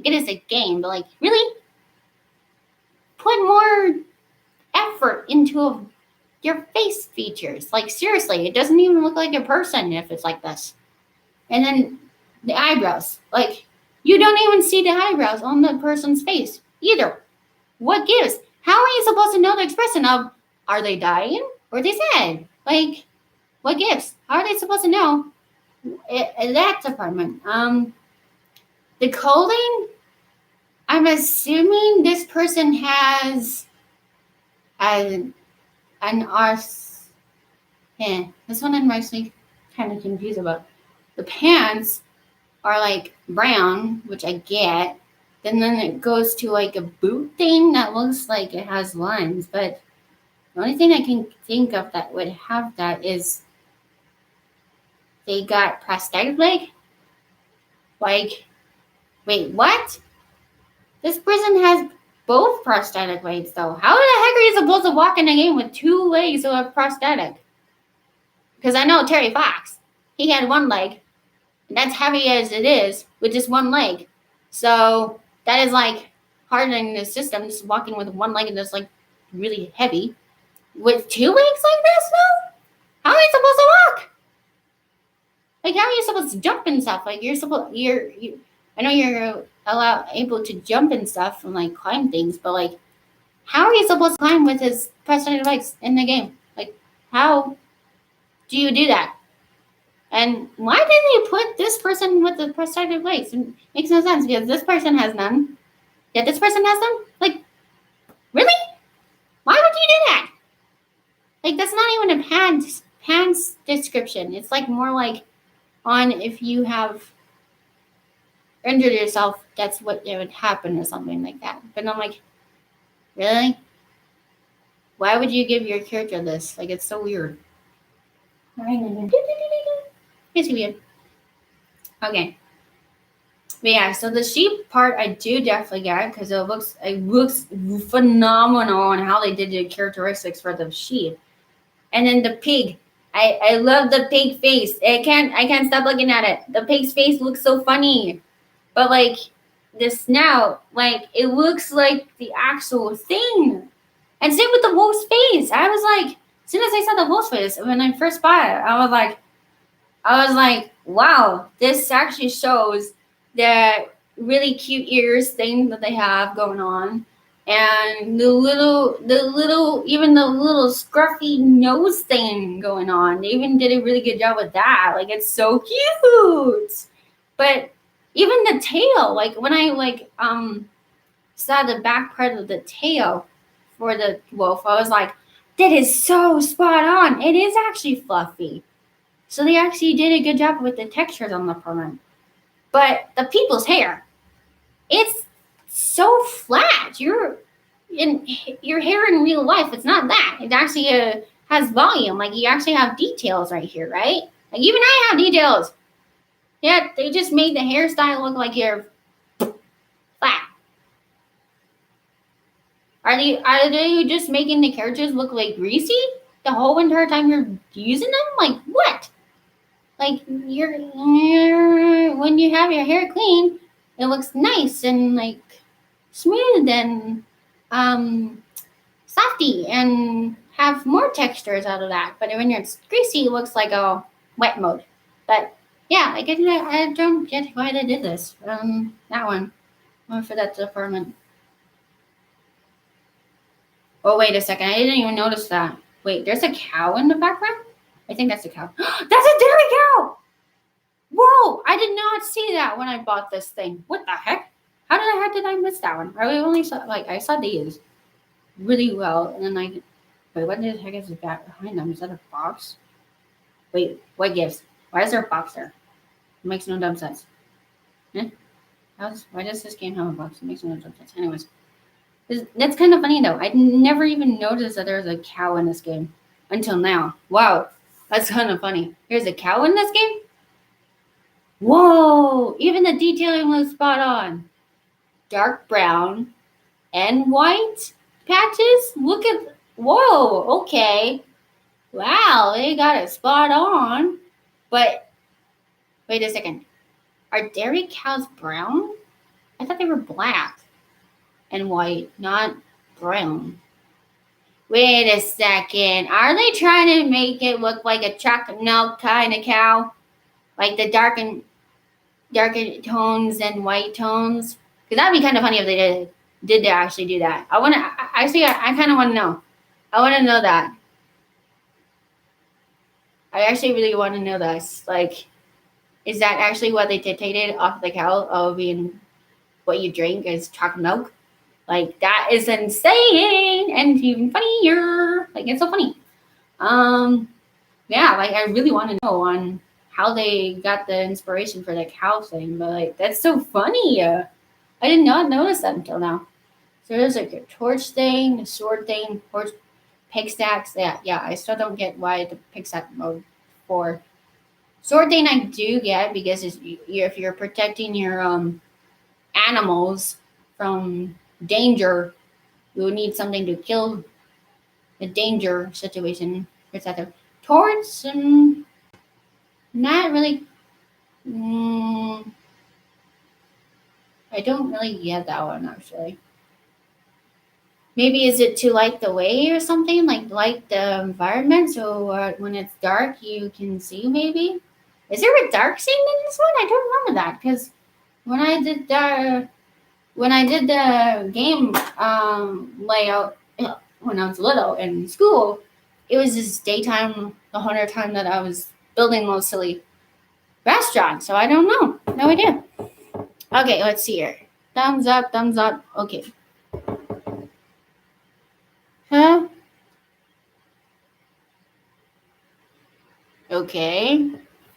It is a game, but like, really? Put more effort into your face features. Like, seriously, it doesn't even look like a person if it's like this. And then the eyebrows. Like, you don't even see the eyebrows on the person's face either. What gives? How are you supposed to know the expression of, are they dying or are they sad? Like, what gives? How are they supposed to know in that department? The clothing, I'm assuming this person has an arse. Yeah, this one I'm actually kind of confused about. The pants are like brown, which I get. And then it goes to like a boot thing that looks like it has lines. But the only thing I can think of that would have that is they got prosthetic leg. Like, wait, what? This person has both prosthetic legs, though. How the heck are you supposed to walk in a game with two legs of a prosthetic? Because I know Terry Fox, he had one leg, and that's heavy as it is with just one leg. So that is like hardening the system, just walking with one leg and just like really heavy. With two legs like this, though? How are you supposed to walk? Like, how are you supposed to jump and stuff? Like, I know you're able to jump and stuff and like climb things, but like, how are you supposed to climb with his prosthetic legs in the game? Like, how do you do that? And why did they put this person with the prosthetic legs? It makes no sense because this person has none. Yet this person has them? Like, really? Why would you do that? Like, that's not even a pants description. It's like more like on if you have injured yourself, that's what it would happen or something like that. But I'm like, really? Why would you give your character this? Like, it's so weird. It's weird. Okay. But yeah, so the sheep part I do definitely get because it looks phenomenal on how they did the characteristics for the sheep. And then the pig. I love the pig face. I can't stop looking at it. The pig's face looks so funny. But like the snout, like it looks like the actual thing. And same with the wolf's face. I was like, as soon as I saw the wolf's face when I first bought it, I was like, wow, this actually shows that really cute ears thing that they have going on. And even the little scruffy nose thing going on. They even did a really good job with that. Like, it's so cute. But even the tail, like when I saw the back part of the tail for the wolf, I was like, that is so spot on. It is actually fluffy. So they actually did a good job with the textures on the front. But the people's hair, it's so flat. Your hair in real life, it's not that. It actually has volume. Like, you actually have details right here, right? Like, even I have details. Yeah, they just made the hairstyle look like you're flat. Are they just making the characters look like greasy the whole entire time you're using them? Like, what? Like, when you have your hair clean, it looks nice and like smooth and softy and have more textures out of that. But when it's greasy, it looks like a wet mode. But yeah, I don't get why they did this. That one. For that department. Oh, wait a second. I didn't even notice that. Wait, there's a cow in the background? I think that's a cow. That's a dairy cow! Whoa! I did not see that when I bought this thing. What the heck? How did I miss that one? I only saw, I saw these really well, and then wait, what the heck is that behind them? Is that a box? Wait, what gives? Why is there a box there? It makes no dumb sense. Eh? Why does this game have a box? It makes no dumb sense. Anyways. That's kind of funny, though. I never even noticed that there was a cow in this game until now. Wow, that's kind of funny. There's a cow in this game? Whoa, even the detailing was spot on. Dark brown and white patches? Look at, whoa, okay. Wow, they got it spot on. But, wait a second. Are dairy cows brown? I thought they were black and white, not brown. Wait a second. Are they trying to make it look like a chocolate milk kind of cow? Like the darker tones and white tones? Because that'd be kind of funny if they did they actually do that. I kind of want to know. I want to know that. I actually really want to know this. Like, is that actually what they dictated off the cow of being what you drink is chocolate milk? Like, that is insane and even funnier. Like, it's so funny. Yeah, like, I really want to know on how they got the inspiration for the cow thing, but like, that's so funny. I did not notice that until now. So there's like a torch thing, a sword thing, torch, pig stacks. Yeah, I still don't get why the pig stack mode for sword thing I do get because if you're protecting your animals from danger, you would need something to kill the danger situation, etc. Torch, not really. I don't really get that one actually. Maybe is it to light the way or something, like light the environment so when it's dark you can see maybe? Is there a dark scene in this one? I don't remember that because when I did the game layout when I was little in school, it was just daytime the whole time that I was building those silly restaurants. So I don't know. No idea. Okay, let's see here. Thumbs up, thumbs up. Okay. Huh? Okay.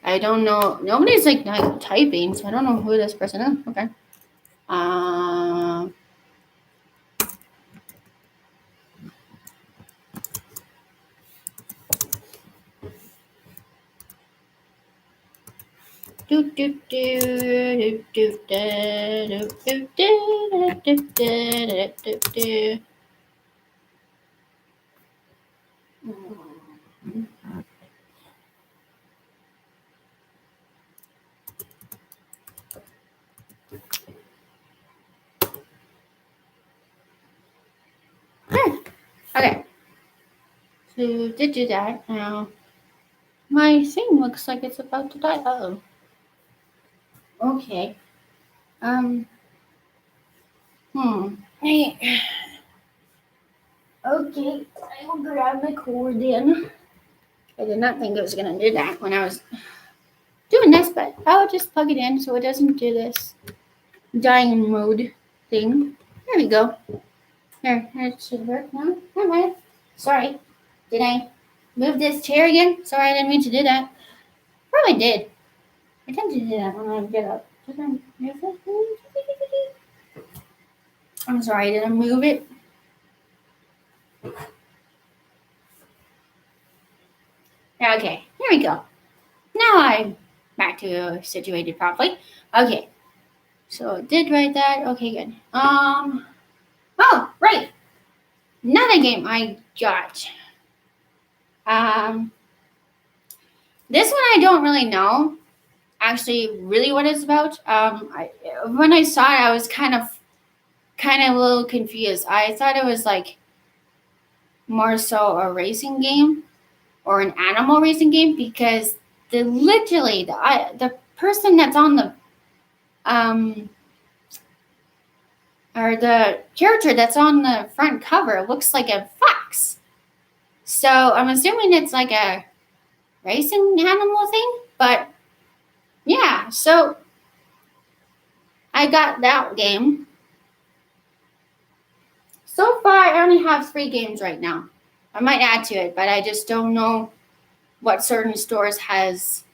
I don't know. Nobody's like typing, so I don't know who this person is. Okay. who did do that. Now, my thing looks like it's about to die. Oh. Okay. Hey. Okay, I will grab my cord in. I did not think it was gonna do that when I was doing this, but I'll just plug it in so it doesn't do this dying mode thing. There we go. Here, it should work now. Never mind. Sorry. Did I move this chair again? Sorry, I didn't mean to do that. Probably did. I tend to do that when I get up. Did I move it? I'm sorry, did I move it? Okay, here we go. Now I'm back to situated properly. Okay, so I did write that. Okay, good. Oh, right. Another game I got. This one I don't really know actually really what it's about. When I saw it, I was kind of a little confused. I thought it was like more so a racing game or an animal racing game because the person that's on the or the character that's on the front cover looks like a fox. So I'm assuming it's like a racing animal thing, but yeah, so I got that game. So far, I only have 3 games right now. I might add to it, but I just don't know what certain stores has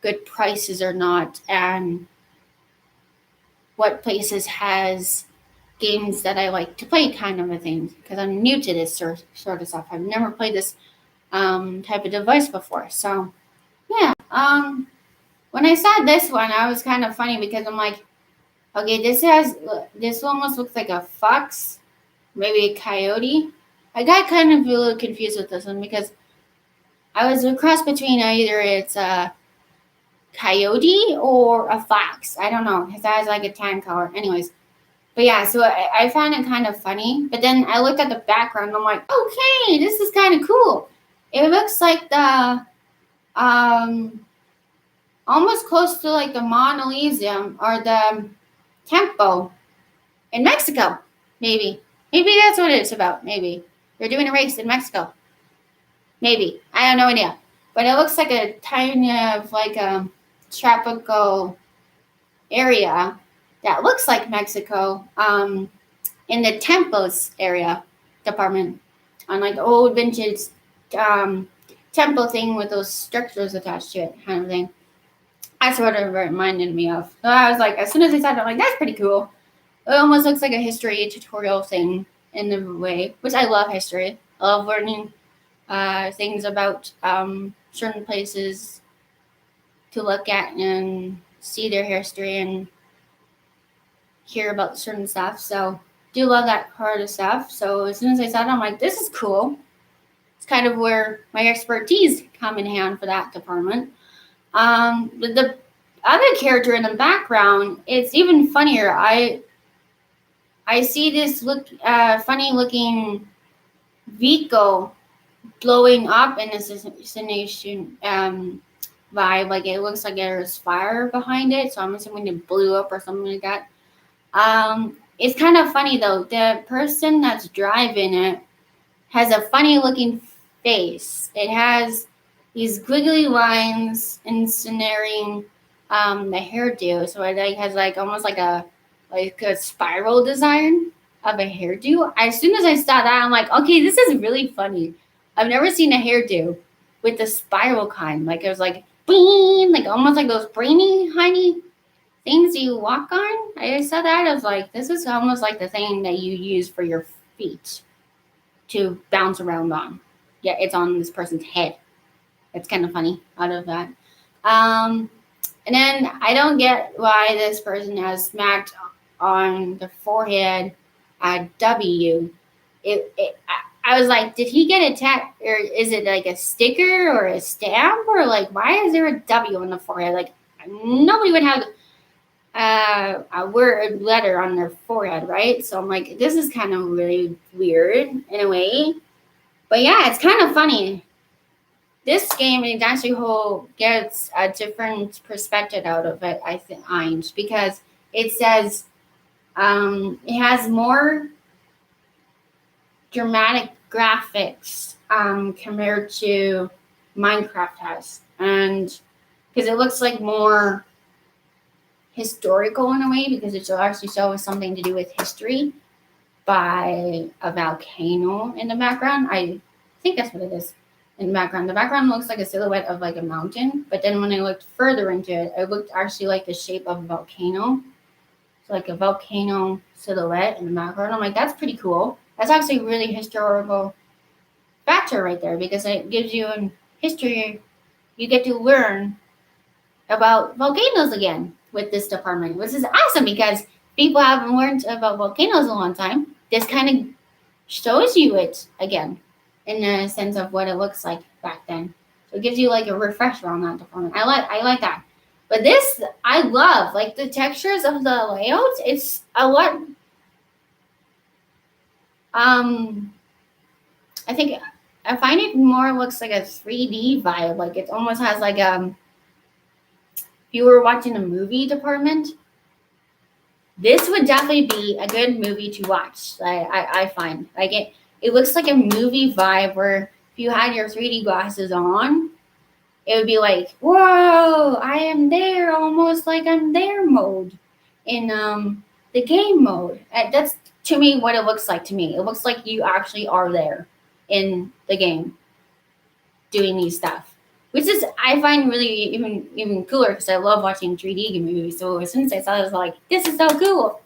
good prices or not, and what places has games that I like to play, kind of a thing. Because I'm new to this sort of stuff. I've never played this type of device before. So yeah, when I saw this one, I was kind of funny because I'm like, okay, this almost looks like a fox, maybe a coyote. I got kind of a little confused with this one because I was a cross between either it's a coyote or a fox. I don't know, because that has like a tan color. Anyways, but yeah, so I found it kind of funny. But then I looked at the background and I'm like, okay, this is kind of cool. It looks like the almost close to like the Mona Lisa or the Tempo in Mexico. Maybe that's what it's about. Maybe they're doing a race in Mexico. Maybe, I have no idea. But it looks like a tiny of like a tropical area that looks like Mexico. In the Tempos area department, on like the old vintage temple thing with those structures attached to it, kind of thing. That's what it reminded me of. So I was like, as soon as I saw it, I'm like, that's pretty cool. It almost looks like a history tutorial thing in a way, which I love history. I love learning things about certain places to look at and see their history and hear about certain stuff. So do love that part of stuff. So as soon as I saw it, I'm like, this is cool. It's kind of where my expertise come in hand for that department. The other character in the background, it's even funnier. I see this funny looking vehicle blowing up in this destination vibe. Like it looks like there's fire behind it, so I'm assuming it blew up or something like that. It's kind of funny though. The person that's driving it has a funny looking face. It has these wiggly lines insinuating the hairdo. So it like has like almost like a spiral design of a hairdo. As soon as I saw that, I'm like, okay, this is really funny. I've never seen a hairdo with the spiral kind. Like it was like beam, like almost like those brainy hiney things you walk on. I saw that. I was like, this is almost like the thing that you use for your feet to bounce around on. Yeah, it's on this person's head. It's kind of funny out of that. And then I don't get why this person has smacked on the forehead a W. I was like, did he get attacked, or is it like a sticker or a stamp, or like why is there a W on the forehead? Like nobody would have a word letter on their forehead, right? So I'm like, this is kind of really weird in a way. But yeah, it's kind of funny. This game it actually gets a different perspective out of it, I think, because it says it has more dramatic graphics compared to Minecraft has, and because it looks like more historical in a way, because it actually shows something to do with history by a volcano in the background. I think that's what it is in the background. The background looks like a silhouette of like a mountain, but then when I looked further into it, it looked actually like the shape of a volcano. So like a volcano silhouette in the background. I'm like, that's pretty cool. That's actually really historical factor right there, because it gives you in history, you get to learn about volcanoes again with this department, which is awesome because people haven't learned about volcanoes in a long time. This kind of shows you it again in the sense of what it looks like back then. So it gives you like a refresher on that department. I like that. But this I love, like the textures of the layouts. It's a lot. I think I find it more looks like a 3D vibe. Like it almost has like if you were watching a movie department, this would definitely be a good movie to watch. I find like it looks like a movie vibe where if you had your 3D glasses on, it would be like, whoa, I am there, almost like I'm there mode in the game mode. That's to me what it looks like to me. It looks like you actually are there in the game doing these stuff. Which is I find really even cooler because I love watching 3D movies. So as soon as I saw it, I was like, this is so cool.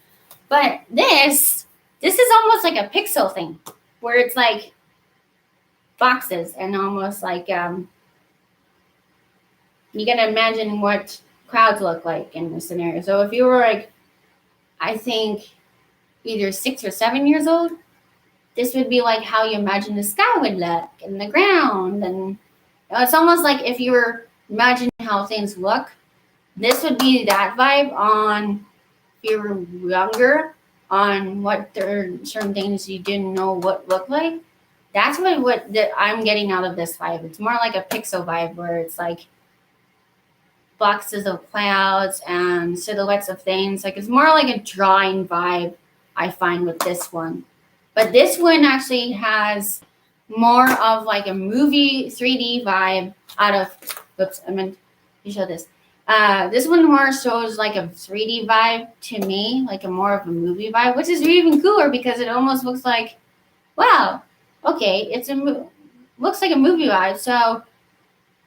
But this is almost like a pixel thing, where it's like boxes and almost like you can imagine what crowds look like in this scenario. So if you were like, I think either 6 or 7 years old, this would be like how you imagine the sky would look and the ground. And it's almost like if you were imagining how things look, this would be that vibe on if you were younger, on what there are certain things you didn't know what looked like. That's what I'm getting out of this vibe. It's more like a pixel vibe where it's like boxes of clouds and silhouettes of things. Like it's more like a drawing vibe I find with this one. But this one actually has more of like a movie 3D vibe out of, oops, I meant to show this. This one more shows like a 3D vibe to me, like a more of a movie vibe, which is even cooler because it almost looks like, wow, okay, looks like a movie vibe. So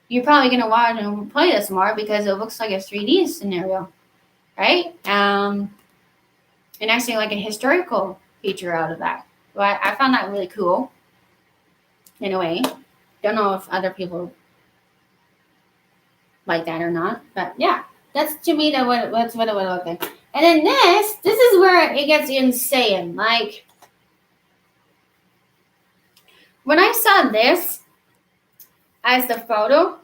you're probably gonna want to play this more because it looks like a 3D scenario, right? And actually like a historical feature out of that. But I found that really cool in a way. Don't know if other people like that or not, but yeah, that's to me that's what it would look like. And then this is where it gets insane. Like when I saw this as the photo,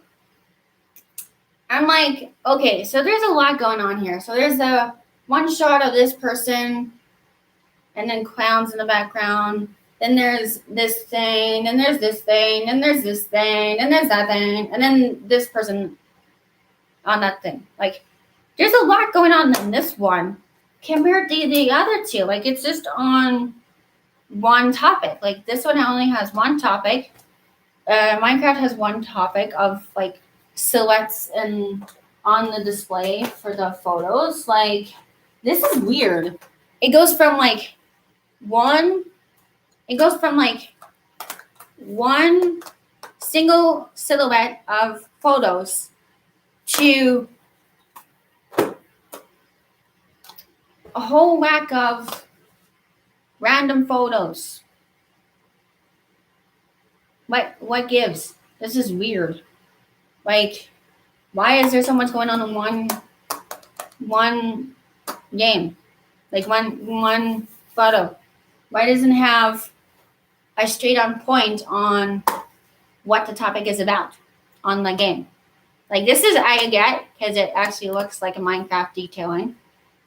I'm like, okay, so there's a lot going on here. So there's the one shot of this person, and then clowns in the background. Then there's this thing, and there's this thing, and there's this thing, and there's that thing, and then this person on that thing. Like, there's a lot going on in this one compared to the other two. Like, it's just on one topic. Like, this one only has one topic. Minecraft has one topic of, like, silhouettes and on the display for the photos. Like, this is weird. It goes from, like, one single silhouette of photos to a whole whack of random photos. What gives? This is weird. Like, why is there so much going on in one game? Like one photo. Why doesn't it have a straight on point on what the topic is about on the game? Like this is I get because it actually looks like a Minecraft detailing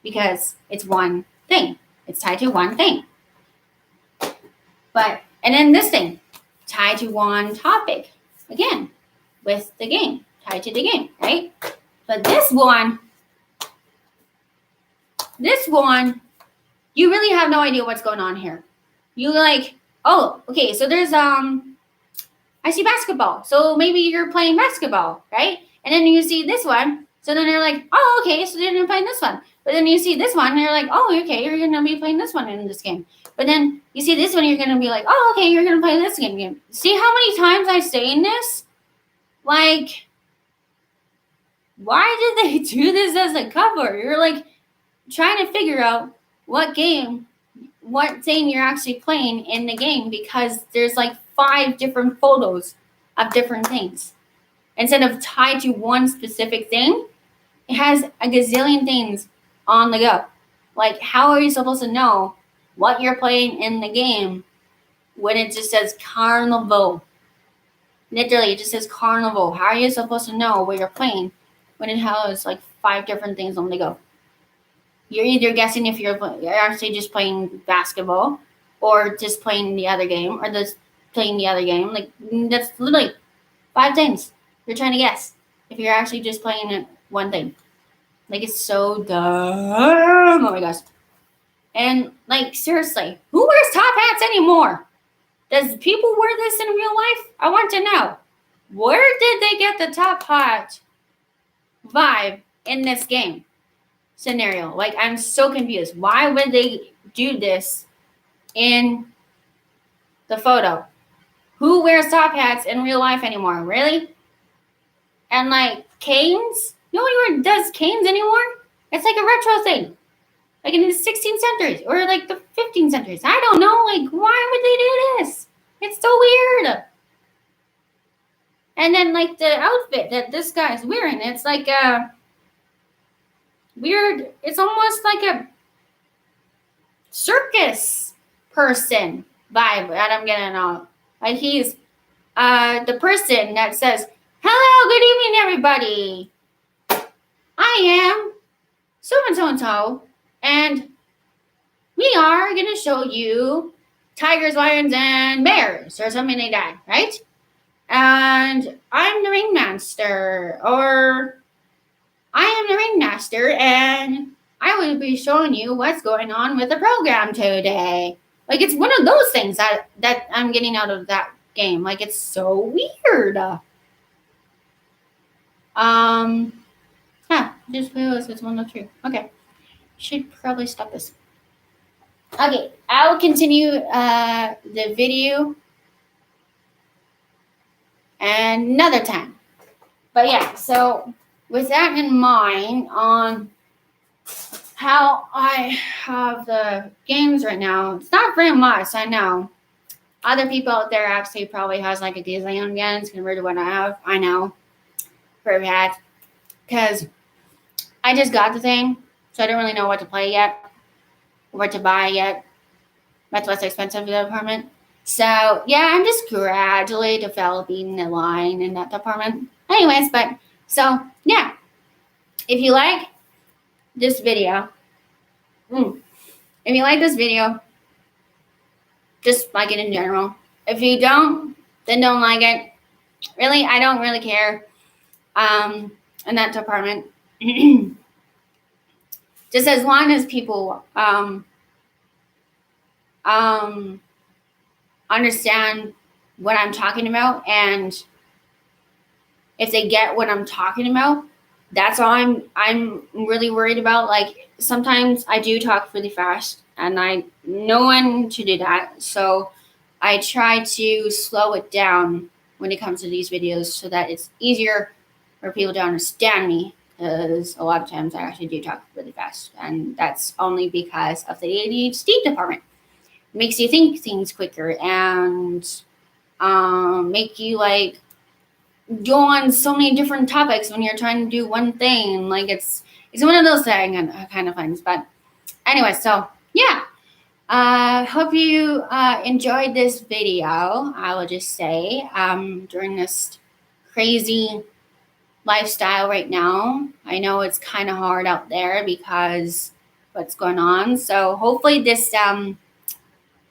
because it's one thing. It's tied to one thing. But and then this thing. tied to one topic. Again, with the game, tied to the game, right? But this one, you really have no idea what's going on here. You like, oh, okay, so there's I see basketball. So maybe you're playing basketball, right? And then you see this one. So then you're like, oh, okay, so then you're playing this one. But then you see this one, and you're like, oh, okay, you're going to be playing this one in this game. But then you see this one, you're going to be like, oh, okay, you're going to play this game. See how many times I say in this? Like, why did they do this as a cover? You're like trying to figure out what thing you're actually playing in the game, because there's like 5 different photos of different things. Instead of tied to one specific thing, it has a gazillion things on the go. Like, how are you supposed to know what you're playing in the game when it just says carnival? Literally, it just says carnival. How are you supposed to know what you're playing when it has like 5 different things on the go? You're either guessing if you're actually just playing basketball, or just playing the other game, or just playing the other game. Like, that's literally 5 things you're trying to guess if you're actually just playing one thing. Like, it's so dumb. Oh my gosh. And like, seriously, who wears top hats anymore? Does people wear this in real life? I want to know. Where did they get the top hat vibe in this game scenario? Like, I'm so confused. Why would they do this in the photo? Who wears top hats in real life anymore? Really? And like, canes? Nobody does canes anymore. It's like a retro thing. Like in the 16th century or like the 15th centuries. I don't know. Like, why would they do this? It's so weird. And then like the outfit that this guy's wearing, it's like a weird, it's almost like a circus person vibe that I'm getting on. Like, he's the person that says, hello, good evening, everybody. I am so-and-so, and we are going to show you tigers, lions, and bears, or something like that, right? And I'm the ringmaster, or I am the ringmaster, and I will be showing you what's going on with the program today. Like, it's one of those things that I'm getting out of that game. Like, it's so weird. Just realized it's one of true. Okay. Should probably stop this. Okay, I'll continue the video another time. But yeah, so with that in mind, on how I have the games right now, it's not very much, I know. Other people out there actually probably has like a gazillion games compared to what I have. I know. Very bad. Because I just got the thing, so I don't really know what to play yet, what to buy yet. That's what's expensive in the department. So yeah, I'm just gradually developing the line in that department. Anyways, but so yeah, if you like this video, just like it in general. If you don't, then don't like it. Really, I don't really care. In that department, just as long as people understand what I'm talking about, and if they get what I'm talking about, that's all I'm really worried about. Like, sometimes I do talk really fast, and I know when to do that, so I try to slow it down when it comes to these videos so that it's easier for people to understand me, because a lot of times I actually do talk really fast, and that's only because of the ADHD department. It makes you think things quicker and make you like go on so many different topics when you're trying to do one thing. Like, it's one of those kind of things. But anyway, so yeah. Hope you enjoyed this video. I will just say, during this crazy lifestyle right now, I know it's kind of hard out there because what's going on. So hopefully this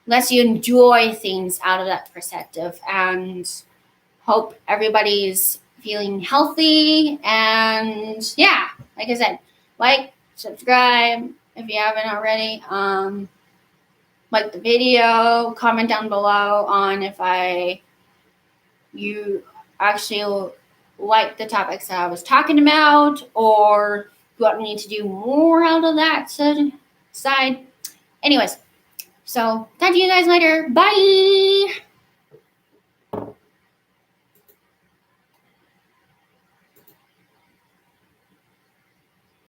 lets you enjoy things out of that perspective, and hope everybody's feeling healthy. And yeah, like I said, like, subscribe if you haven't already. Like the video, comment down below on if you actually like the topics that I was talking about, or you want me to do more out of that side. Anyways, so talk to you guys later. Bye.